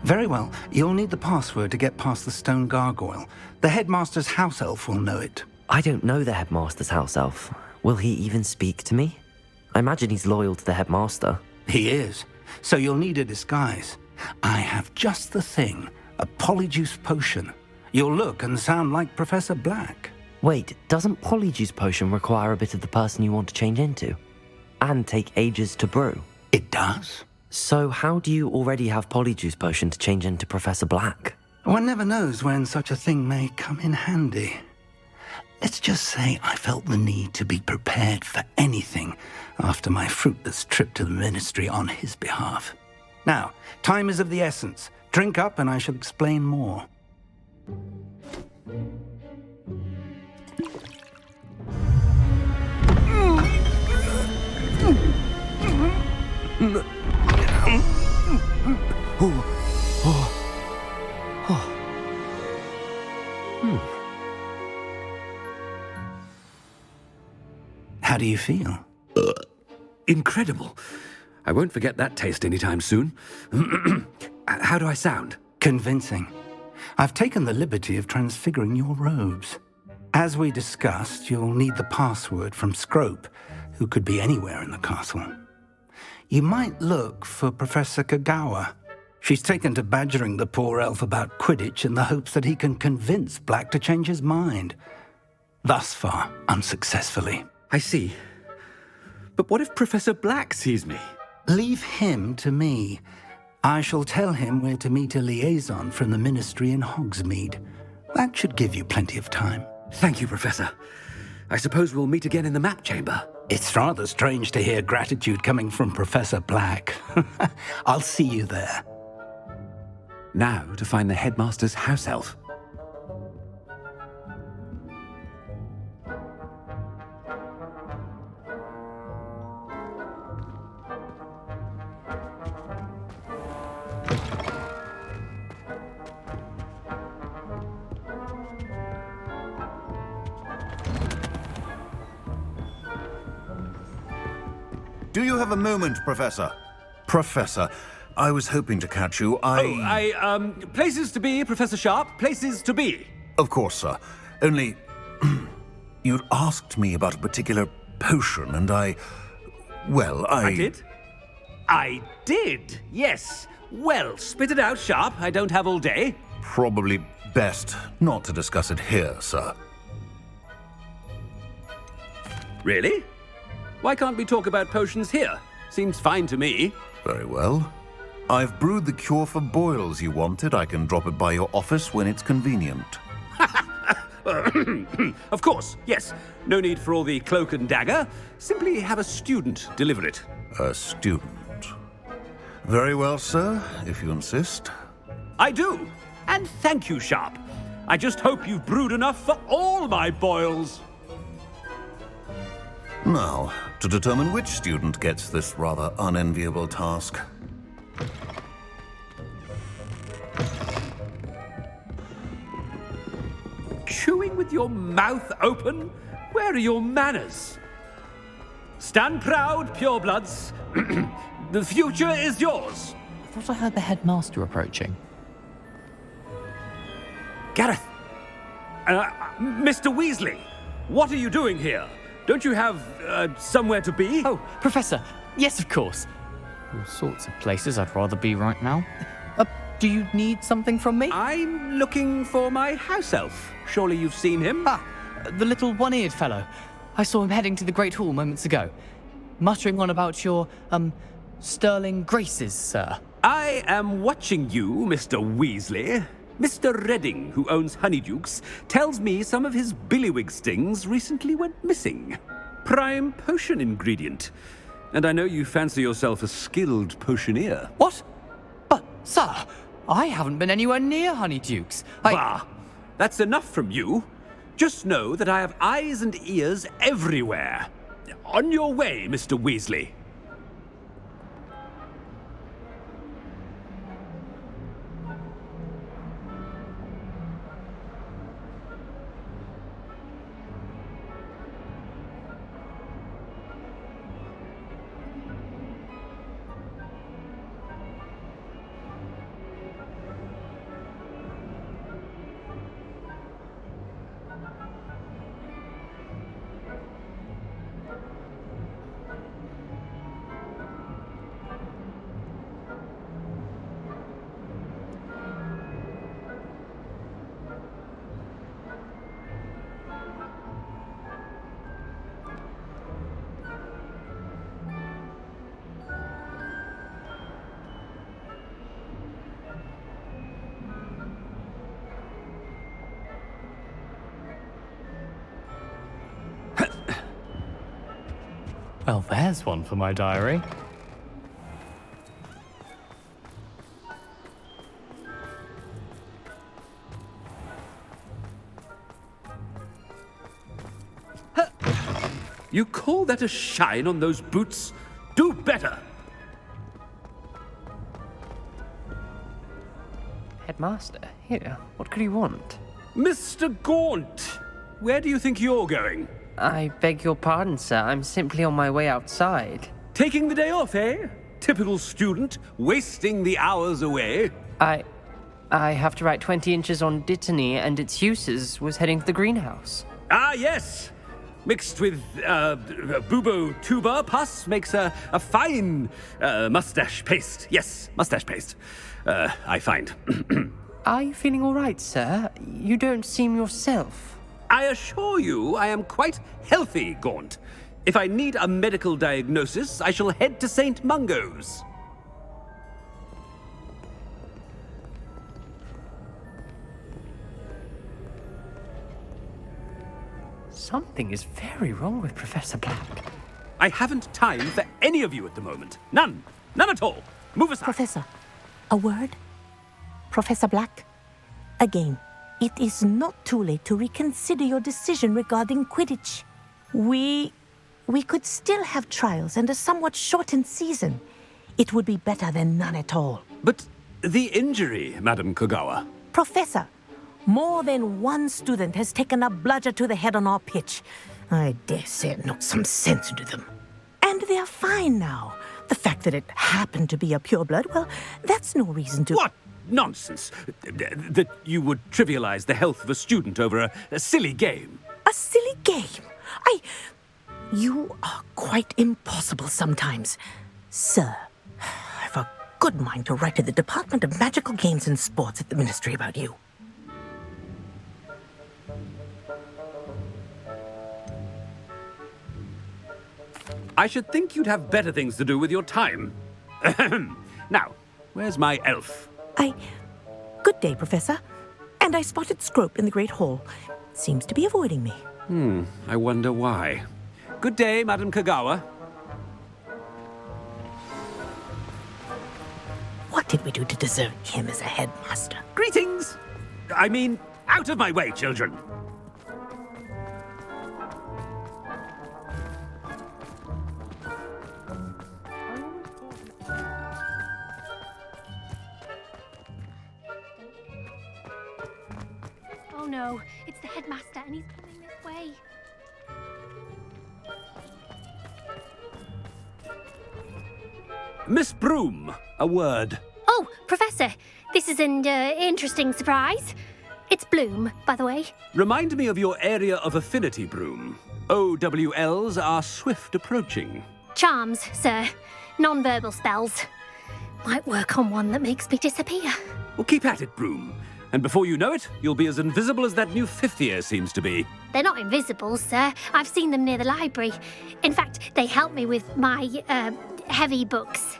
Very well, you'll need the password to get past the stone gargoyle. The headmaster's house elf will know it. I don't know the headmaster's house elf. Will he even speak to me? I imagine he's loyal to the headmaster. He is. So you'll need a disguise. I have just the thing. A polyjuice potion. You'll look and sound like Professor Black. Wait, doesn't polyjuice potion require a bit of the person you want to change into? And take ages to brew? It does. So how do you already have polyjuice potion to change into Professor Black? One never knows when such a thing may come in handy. Let's just say I felt the need to be prepared for anything after my fruitless trip to the ministry on his behalf. Now, time is of the essence. Drink up and I shall explain more. How do you feel? Incredible. I won't forget that taste anytime soon. How do I sound? Convincing. I've taken the liberty of transfiguring your robes. As we discussed, you'll need the password from Scrope, who could be anywhere in the castle. You might look for Professor Kagawa. She's taken to badgering the poor elf about Quidditch in the hopes that he can convince Black to change his mind. Thus far, unsuccessfully. I see. But what if Professor Black sees me? Leave him to me. I shall tell him where to meet a liaison from the Ministry in Hogsmeade. That should give you plenty of time. Thank you, Professor. I suppose we'll meet again in the map chamber. It's rather strange to hear gratitude coming from Professor Black. I'll see you there. Now to find the headmaster's house elf. Do you have a moment, Professor? Professor, I was hoping to catch you. Places to be, Professor Sharp. Places to be. Of course, sir. Only, you'd asked me about a particular potion, and I did? I did, yes. Well, spit it out, Sharp. I don't have all day. Probably best not to discuss it here, sir. Really? Why can't we talk about potions here? Seems fine to me. Very well. I've brewed the cure for boils you wanted. I can drop it by your office when it's convenient. Of course, yes. No need for all the cloak and dagger. Simply have a student deliver it. A student? Very well, sir, if you insist. I do. And thank you, Sharp. I just hope you've brewed enough for all my boils. Now, to determine which student gets this rather unenviable task. Chewing with your mouth open? Where are your manners? Stand proud, purebloods. The future is yours. I thought I heard the headmaster approaching. Gareth! Mr. Weasley, what are you doing here? Don't you have, somewhere to be? Oh, Professor, yes, of course. All sorts of places I'd rather be right now. Do you need something from me? I'm looking for my house elf. Surely you've seen him? Ah, the little one-eared fellow. I saw him heading to the Great Hall moments ago, muttering on about your, sterling graces, sir. I am watching you, Mr. Weasley. Mr. Redding, who owns Honeydukes, tells me some of his billywig stings recently went missing. Prime potion ingredient. And I know you fancy yourself a skilled potioneer. What? But, sir, I haven't been anywhere near Honeydukes. Bah! That's enough from you. Just know that I have eyes and ears everywhere. On your way, Mr. Weasley. Well, there's one for my diary. You call that a shine on those boots? Do better! Headmaster, here, what could he want? Mr. Gaunt! Where do you think you're going? I beg your pardon, sir. I'm simply on my way outside. Taking the day off, eh? Typical student, wasting the hours away. I have to write 20 inches on Dittany and its uses was heading to the greenhouse. Ah, yes. Mixed with bubo tuber pus makes a fine mustache paste. Yes, mustache paste. I find. Are you feeling all right, sir? You don't seem yourself. I assure you I am quite healthy, Gaunt. If I need a medical diagnosis, I shall head to St. Mungo's. Something is very wrong with Professor Black. I haven't time for any of you at the moment. None. None at all. Move aside. Professor, a word? Professor Black? Again, it is not too late to reconsider your decision regarding Quidditch. We could still have trials and a somewhat shortened season. It would be better than none at all. But the injury, Madam Kogawa. Professor, more than one student has taken a bludger to the head on our pitch. I dare say it knocked some sense into them. And they're fine now. The fact that it happened to be a pureblood, well, that's no reason to... What nonsense! That you would trivialize the health of a student over a silly game. A silly game? You are quite impossible sometimes. Sir, I've a good mind to write to the Department of Magical Games and Sports at the Ministry about you. I should think you'd have better things to do with your time. Now, where's my elf? Good day, Professor. And I spotted Scrope in the Great Hall. Seems to be avoiding me. I wonder why. Good day, Madam Kogawa. What did we do to deserve him as a headmaster? Greetings! I mean, out of my way, children. Oh no, it's the headmaster and he's coming this way. Miss Broom, a word. Oh, Professor, this is an interesting surprise. It's Bloom, by the way. Remind me of your area of affinity, Broom. OWLs are swift approaching. Charms, sir. Non-verbal spells. Might work on one that makes me disappear. Well, keep at it, Broom. And before you know it, you'll be as invisible as that new fifth year seems to be. They're not invisible, sir. I've seen them near the library. In fact, they help me with my, heavy books.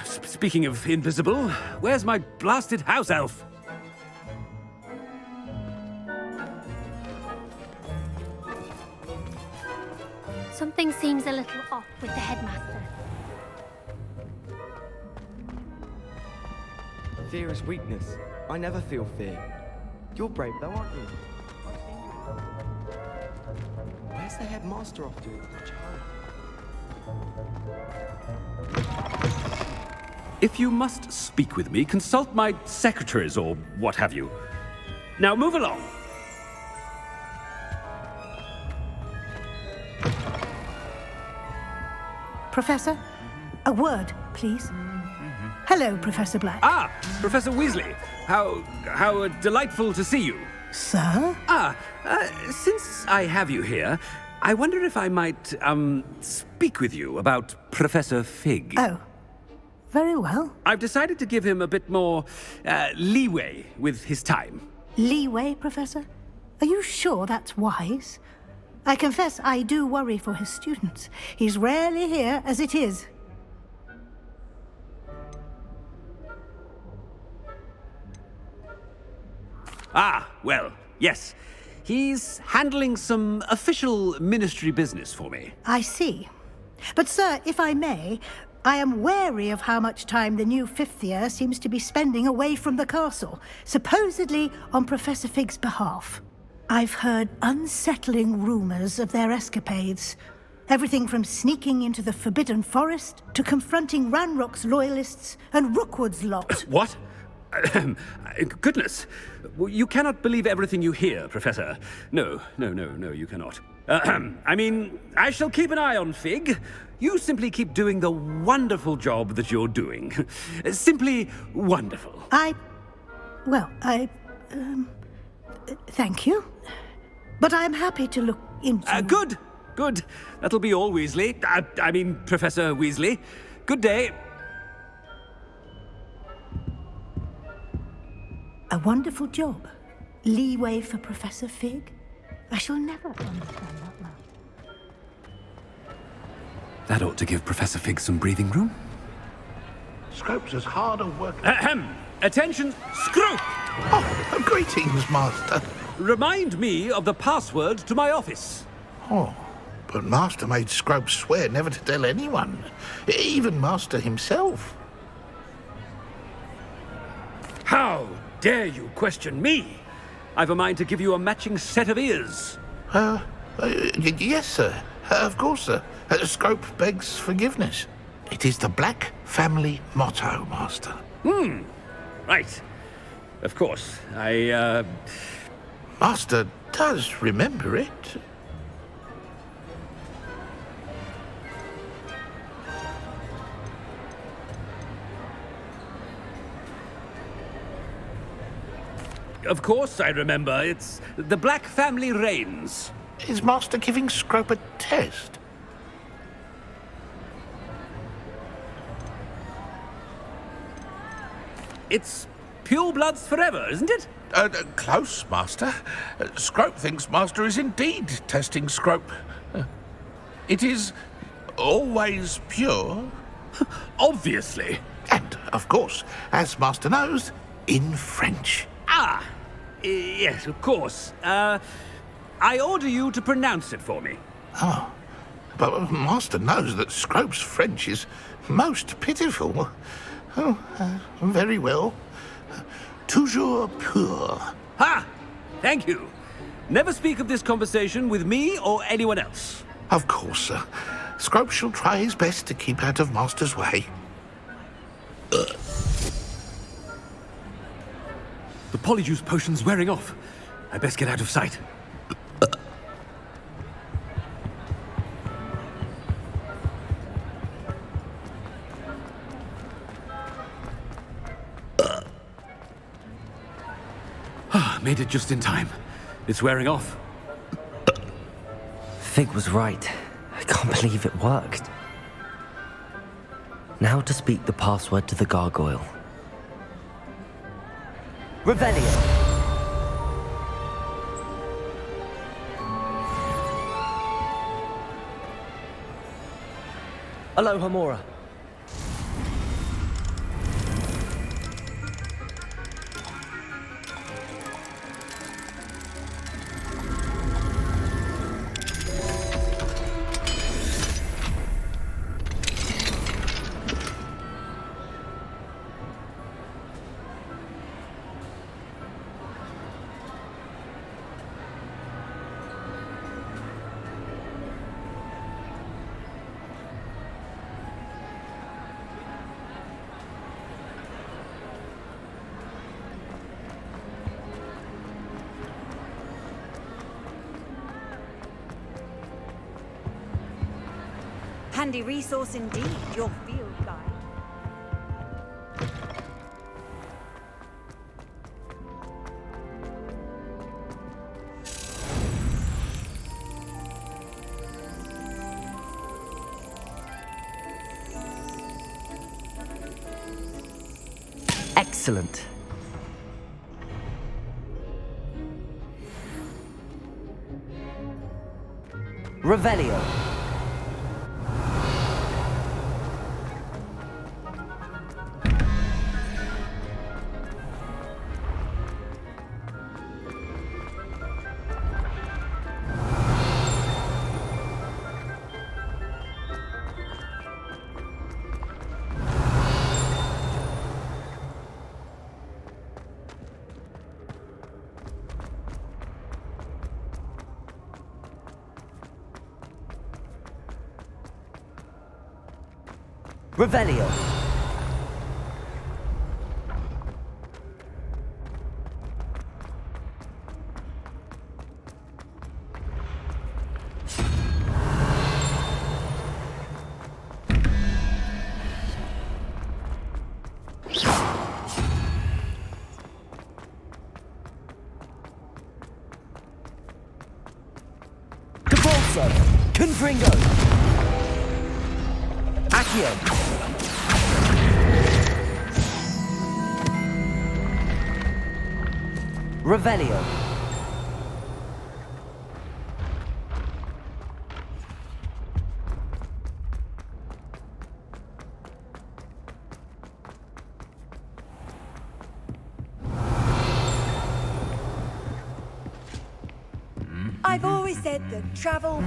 Speaking of invisible, where's my blasted house elf? Something seems a little off with the headmaster. Fear is weakness. I never feel fear. You're brave though, aren't you? Where's the headmaster off to? If you must speak with me, consult my secretaries or what have you. Now move along. Professor, a word, please. Hello, Professor Black. Ah, Professor Weasley. How delightful to see you. Sir? Since I have you here, I wonder if I might, speak with you about Professor Fig. Oh, very well. I've decided to give him a bit more, leeway with his time. Leeway, Professor? Are you sure that's wise? I confess I do worry for his students. He's rarely here as it is. Ah, well, yes. He's handling some official ministry business for me. I see. But, sir, if I may, I am wary of how much time the new fifth year seems to be spending away from the castle, supposedly on Professor Fig's behalf. I've heard unsettling rumors of their escapades. Everything from sneaking into the Forbidden Forest to confronting Ranrock's loyalists and Rookwood's lot. What? Goodness. You cannot believe everything you hear, Professor. No, you cannot. I mean, I shall keep an eye on Fig. You simply keep doing the wonderful job that you're doing. Simply wonderful. Thank you. But I'm happy to look into... Good. That'll be all, Weasley. I mean, Professor Weasley. Good day. A wonderful job. Leeway for Professor Fig. I shall never understand that man. That ought to give Professor Fig some breathing room. Scrope's as hard a work... Attention, Scrope! Oh, greetings, Master. Remind me of the password to my office. Oh, but Master made Scrope swear never to tell anyone, even Master himself. How dare you question me? I've a mind to give you a matching set of ears. Yes, sir. Of course, sir. Scrope begs forgiveness. It is the Black family motto, Master. Right. Of course. Master does remember it. Of course I remember. It's the Black family reigns. Is Master giving Scrope a test? It's pure bloods forever, isn't it? Close, Master. Scrope thinks Master is indeed testing Scrope. It is always pure. Obviously. And, of course, as Master knows, in French. Yes, of course. I order you to pronounce it for me. Oh, but Master knows that Scrope's French is most pitiful. Oh, very well. Toujours pur. Ha! Thank you. Never speak of this conversation with me or anyone else. Of course, sir. Scrope shall try his best to keep out of Master's way. The polyjuice potion's wearing off. I best get out of sight. Made it just in time. It's wearing off. Fig was right. I can't believe it worked. Now to speak the password to the gargoyle. Revelio. Aloha Mora. Handy resource indeed, your field guide. Excellent. Revelio. Revelio. Adesso! Confringo! Accio! Revelio! I've always said that travel.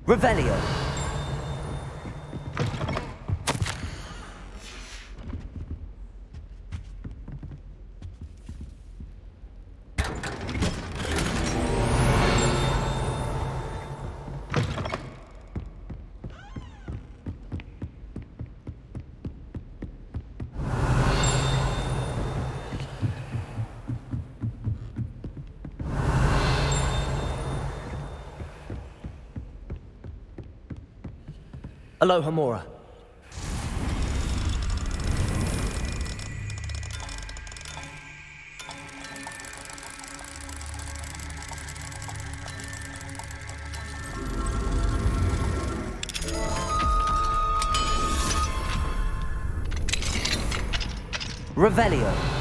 Revelio! Aloha Mora. Revelio.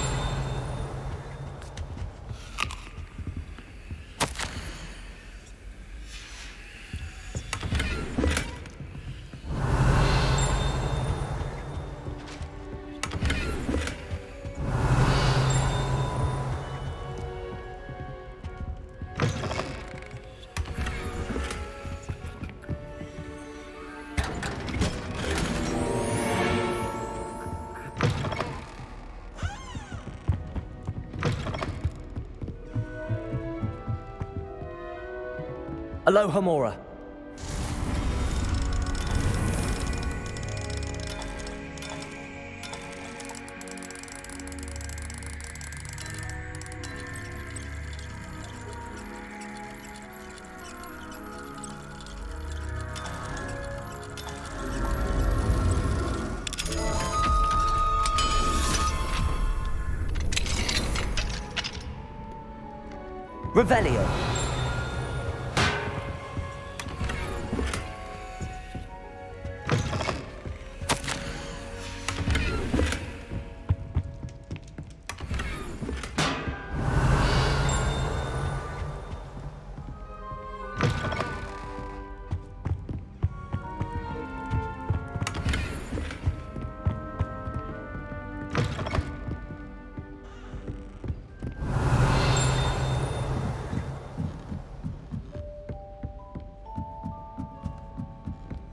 Aloha Mora. Revelio.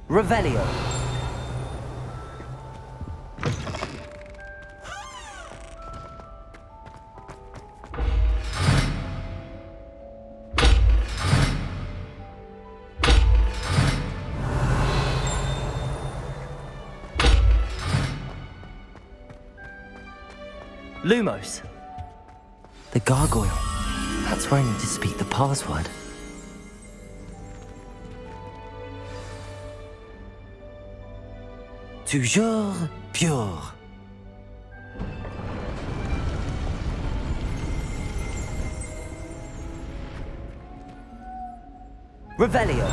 Revelio. Lumos. The gargoyle. That's where I need to speak the password. Toujours pure. Revelio.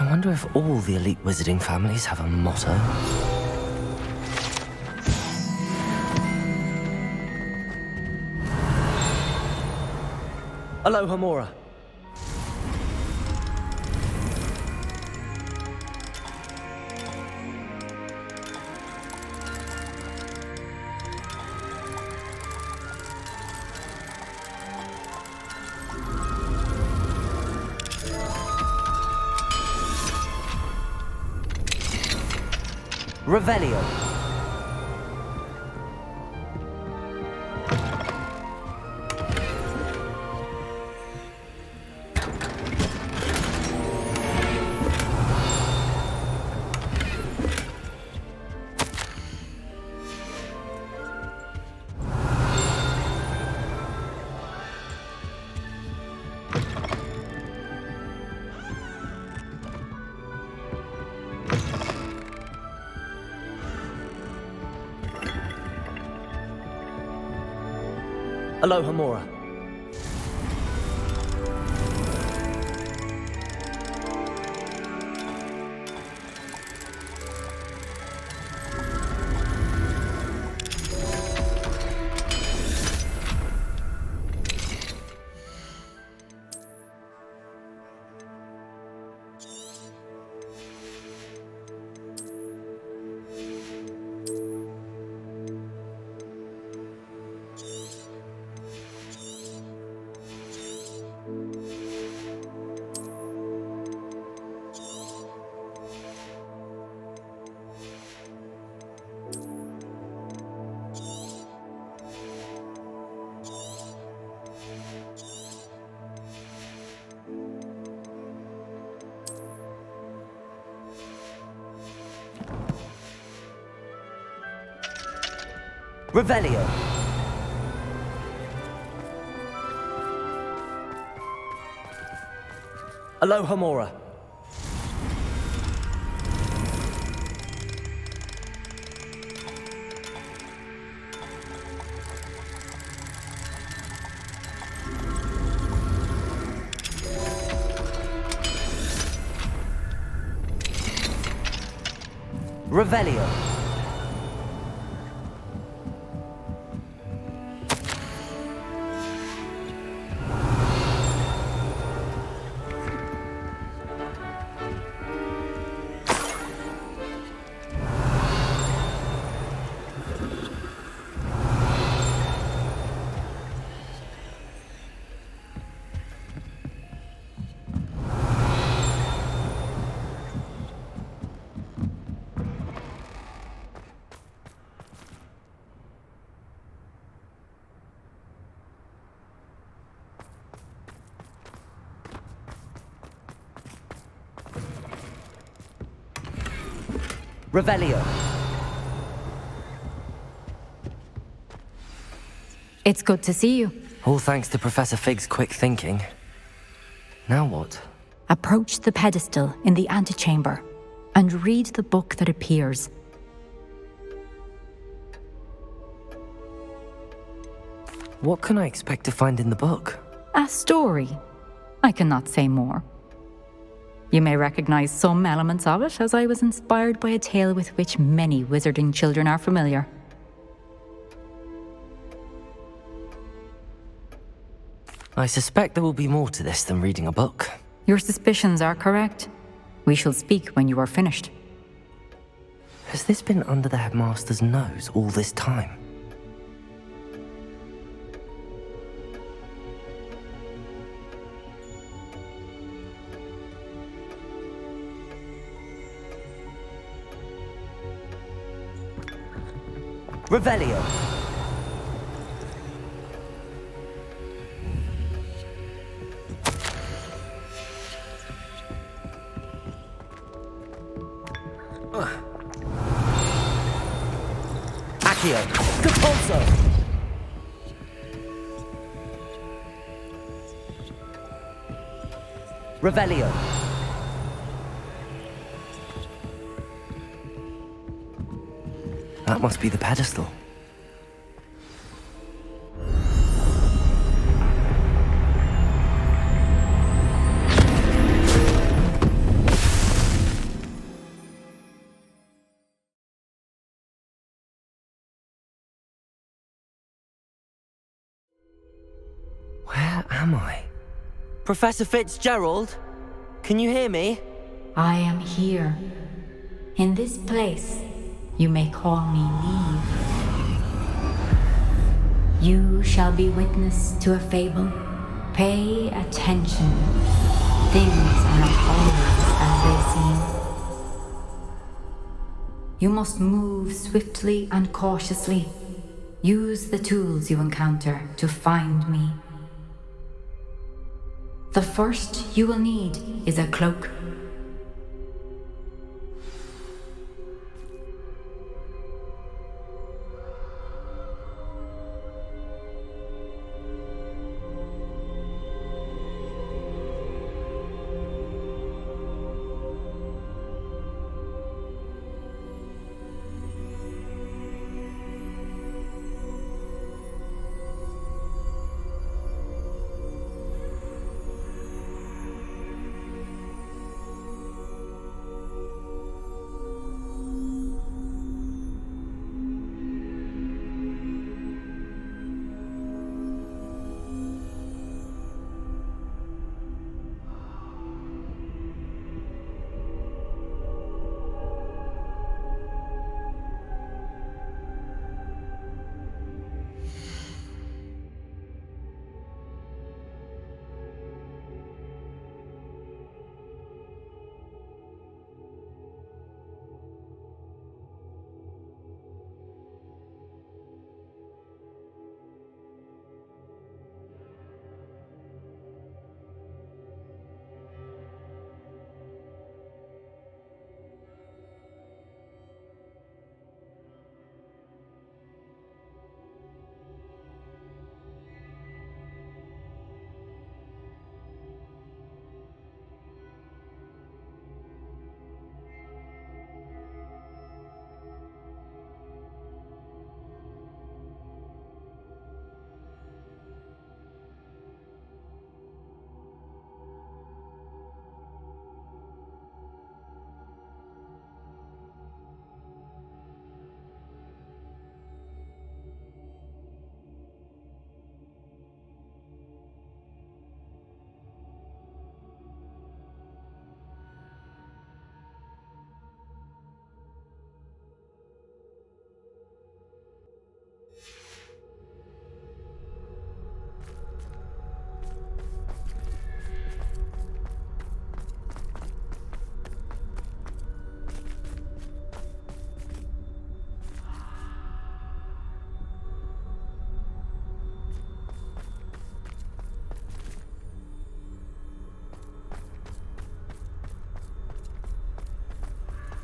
I wonder if all the elite wizarding families have a motto. Aloha Mora. Revelio. Aloha Mora. Revelio. Aloha Mora. Revelio. Revelio. It's good to see you. All thanks to Professor Fig's quick thinking. Now what? Approach the pedestal in the antechamber and read the book that appears. What can I expect to find in the book? A story. I cannot say more. You may recognize some elements of it, as I was inspired by a tale with which many wizarding children are familiar. I suspect there will be more to this than reading a book. Your suspicions are correct. We shall speak when you are finished. Has this been under the headmaster's nose all this time? Revelio. Accio. GeForce. Revelio. That must be the pedestal. Where am I? Professor Fitzgerald? Can you hear me? I am here. In this place, you may call me Neve. You shall be witness to a fable. Pay attention. Things are not always as they seem. You must move swiftly and cautiously. Use the tools you encounter to find me. The first you will need is a cloak.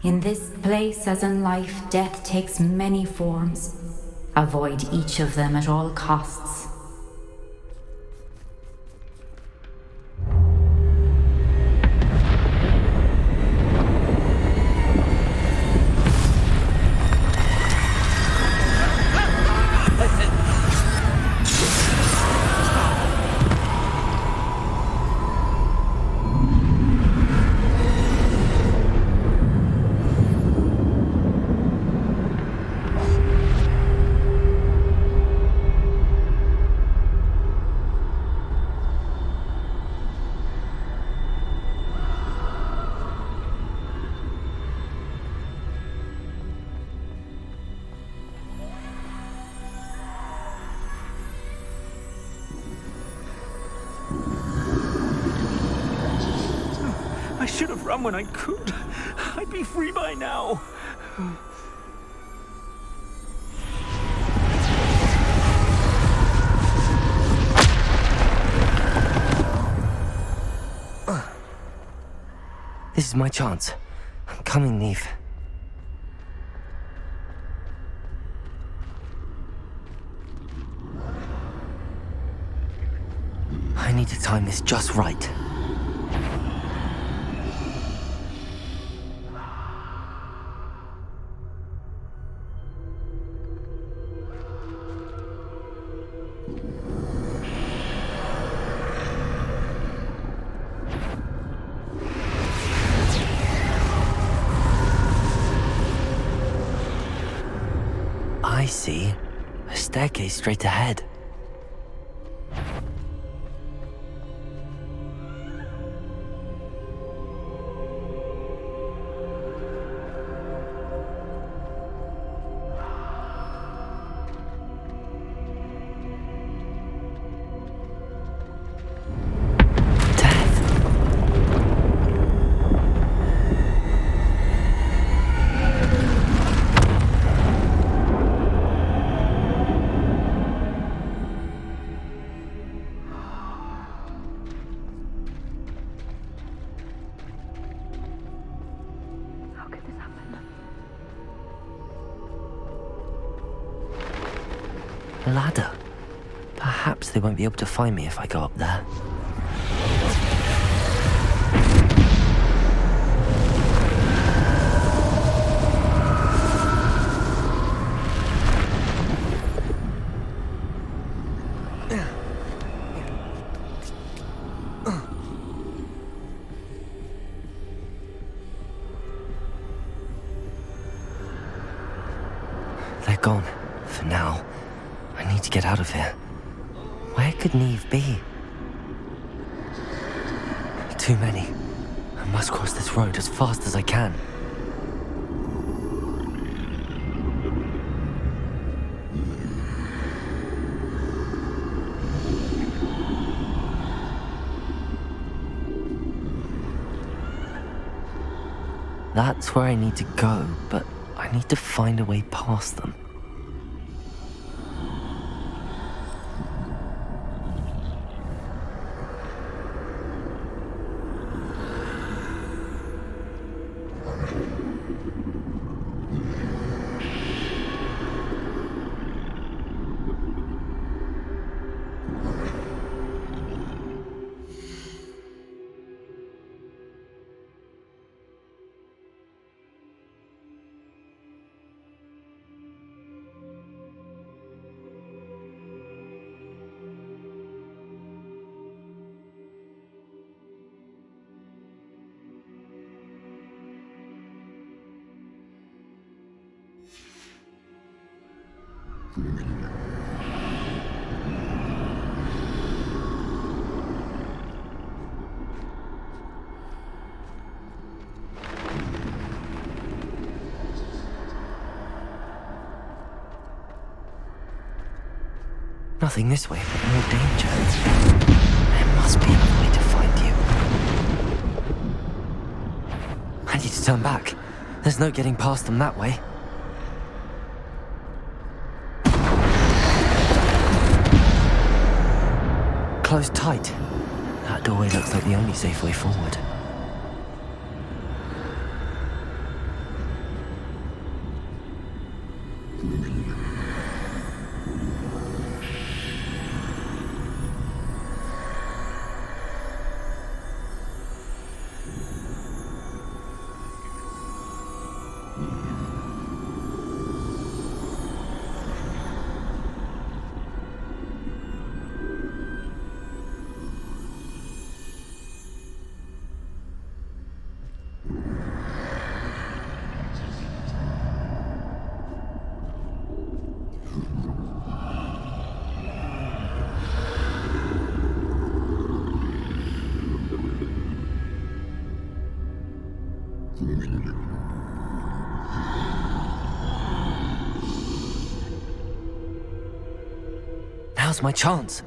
In this place, as in life, death takes many forms. Avoid each of them at all costs. I should have run when I could. I'd be free by now. This is my chance. I'm coming, Neve. I need to time this just right. I see a staircase straight ahead. Ladder. Perhaps they won't be able to find me if I go up there. They're gone. For now. I need to get out of here. Where could Neve be? Too many. I must cross this road as fast as I can. That's where I need to go, but I need to find a way past them. Nothing this way, but more danger. There must be another way to find you. I need to turn back. There's no getting past them that way. Closed tight. That doorway looks like the only safe way forward. Now's my chance.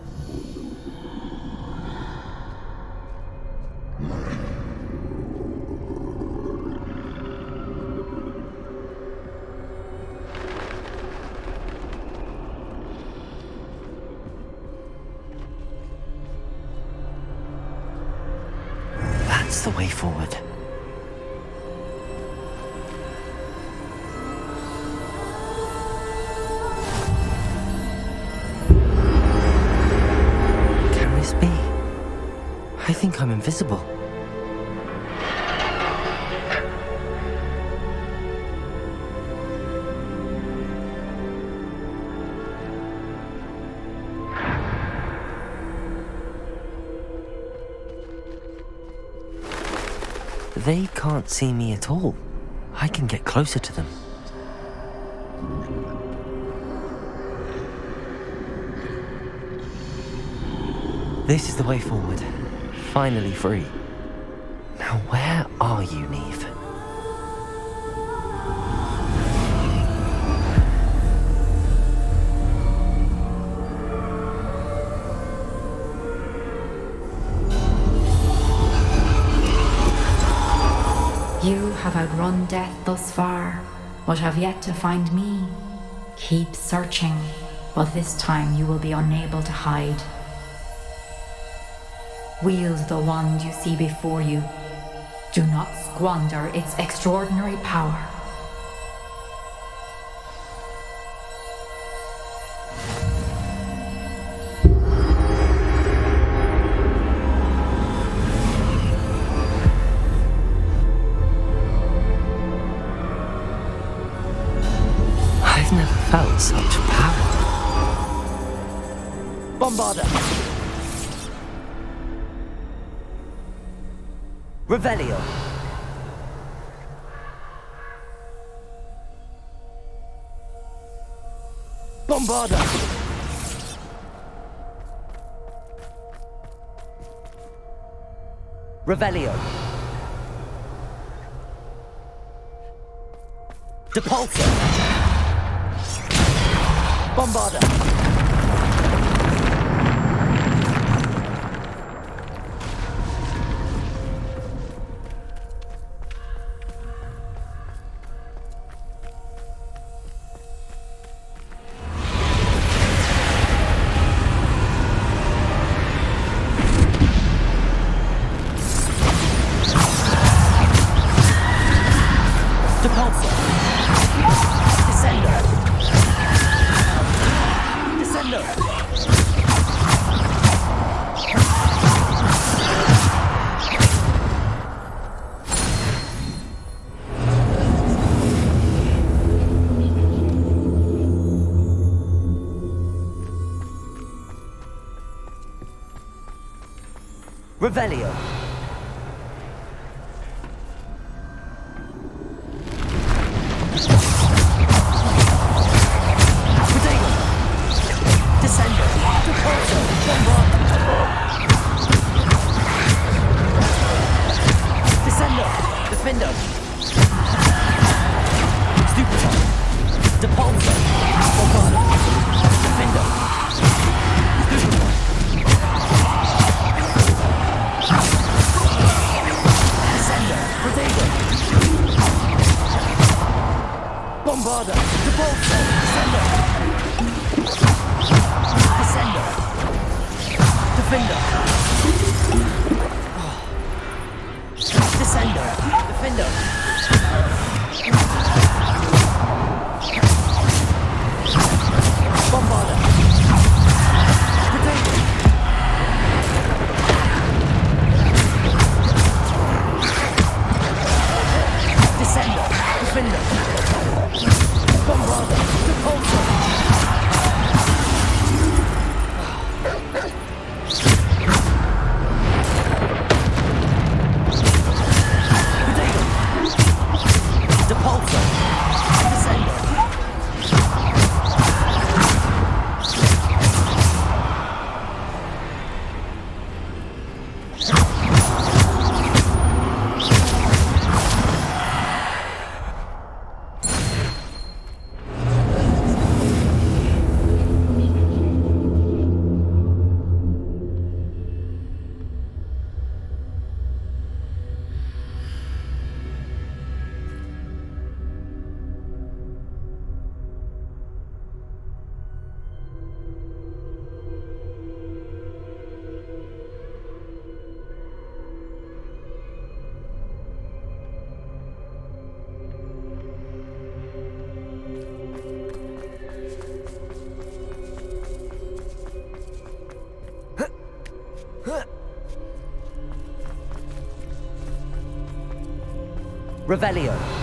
That's the way forward. I think I'm invisible. They can't see me at all. I can get closer to them. This is the way forward. Finally free. Now where are you, Neve? You have outrun death thus far, but have yet to find me. Keep searching, but this time you will be unable to hide. Wield the wand you see before you. Do not squander its extraordinary power. I've never felt such power. Bombarder! Revelio! Bombarder! Revelio! Depulsor! Bombarder! Revelio. Descender. Revelio.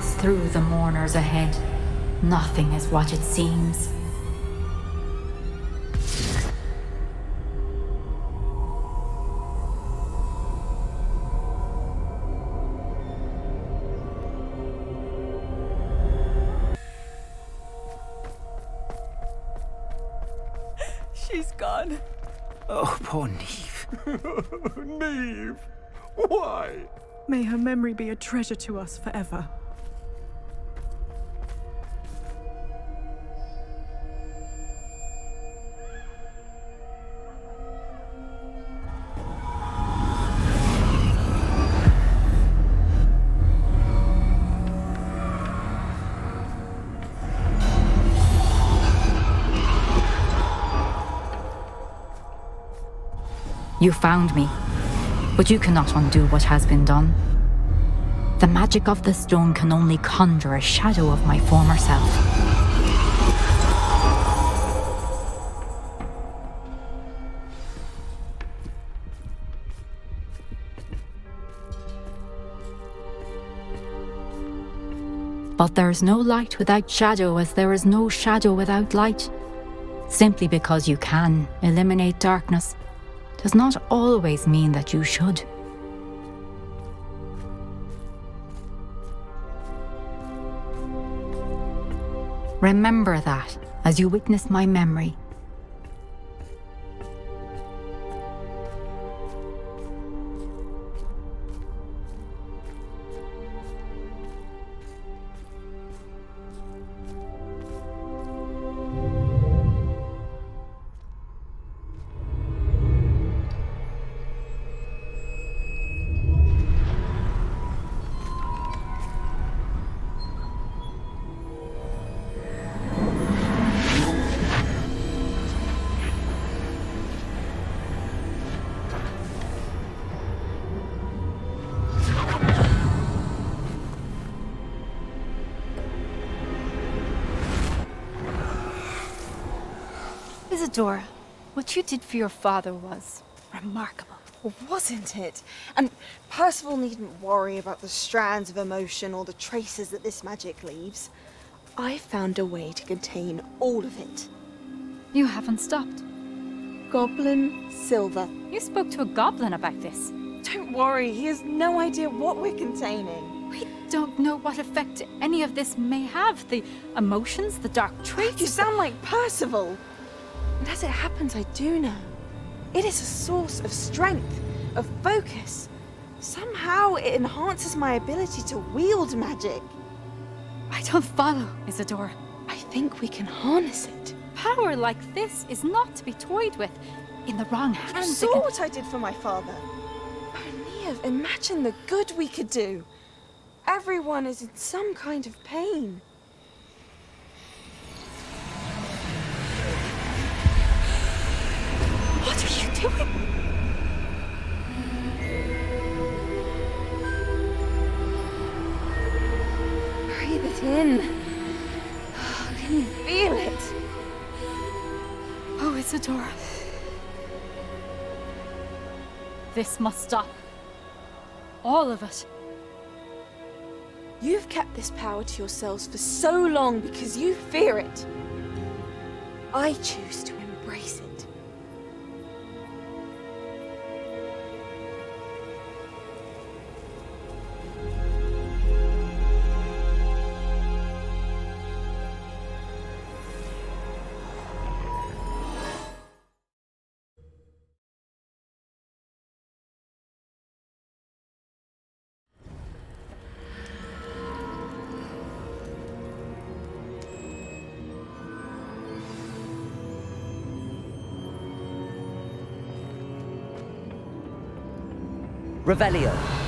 guides through the mourners ahead. Nothing is what it seems. She's gone. Oh, poor Neve. Neve! Why? May her memory be a treasure to us forever. You found me, but you cannot undo what has been done. The magic of the stone can only conjure a shadow of my former self. But there is no light without shadow, as there is no shadow without light. Simply because you can eliminate darkness does not always mean that you should. Remember that as you witness my memory. Isadora, what you did for your father was remarkable. Well, wasn't it? And Percival needn't worry about the strands of emotion or the traces that this magic leaves. I found a way to contain all of it. You haven't stopped. Goblin Silver. You spoke to a goblin about this. Don't worry, he has no idea what we're containing. We don't know what effect any of this may have. The emotions, the dark traits. You sound like Percival. And as it happens, I do know. It is a source of strength, of focus. Somehow it enhances my ability to wield magic. I don't follow, Isadora. I think we can harness it. Power like this is not to be toyed with. In the wrong hands, You saw what I did for my father. Oh, Neve, imagine the good we could do. Everyone is in some kind of pain. What are you doing? Breathe it in. Can you feel it? Oh, Isadora. This must stop. All of it. You've kept this power to yourselves for so long because you fear it. I choose to embrace it. Revelio.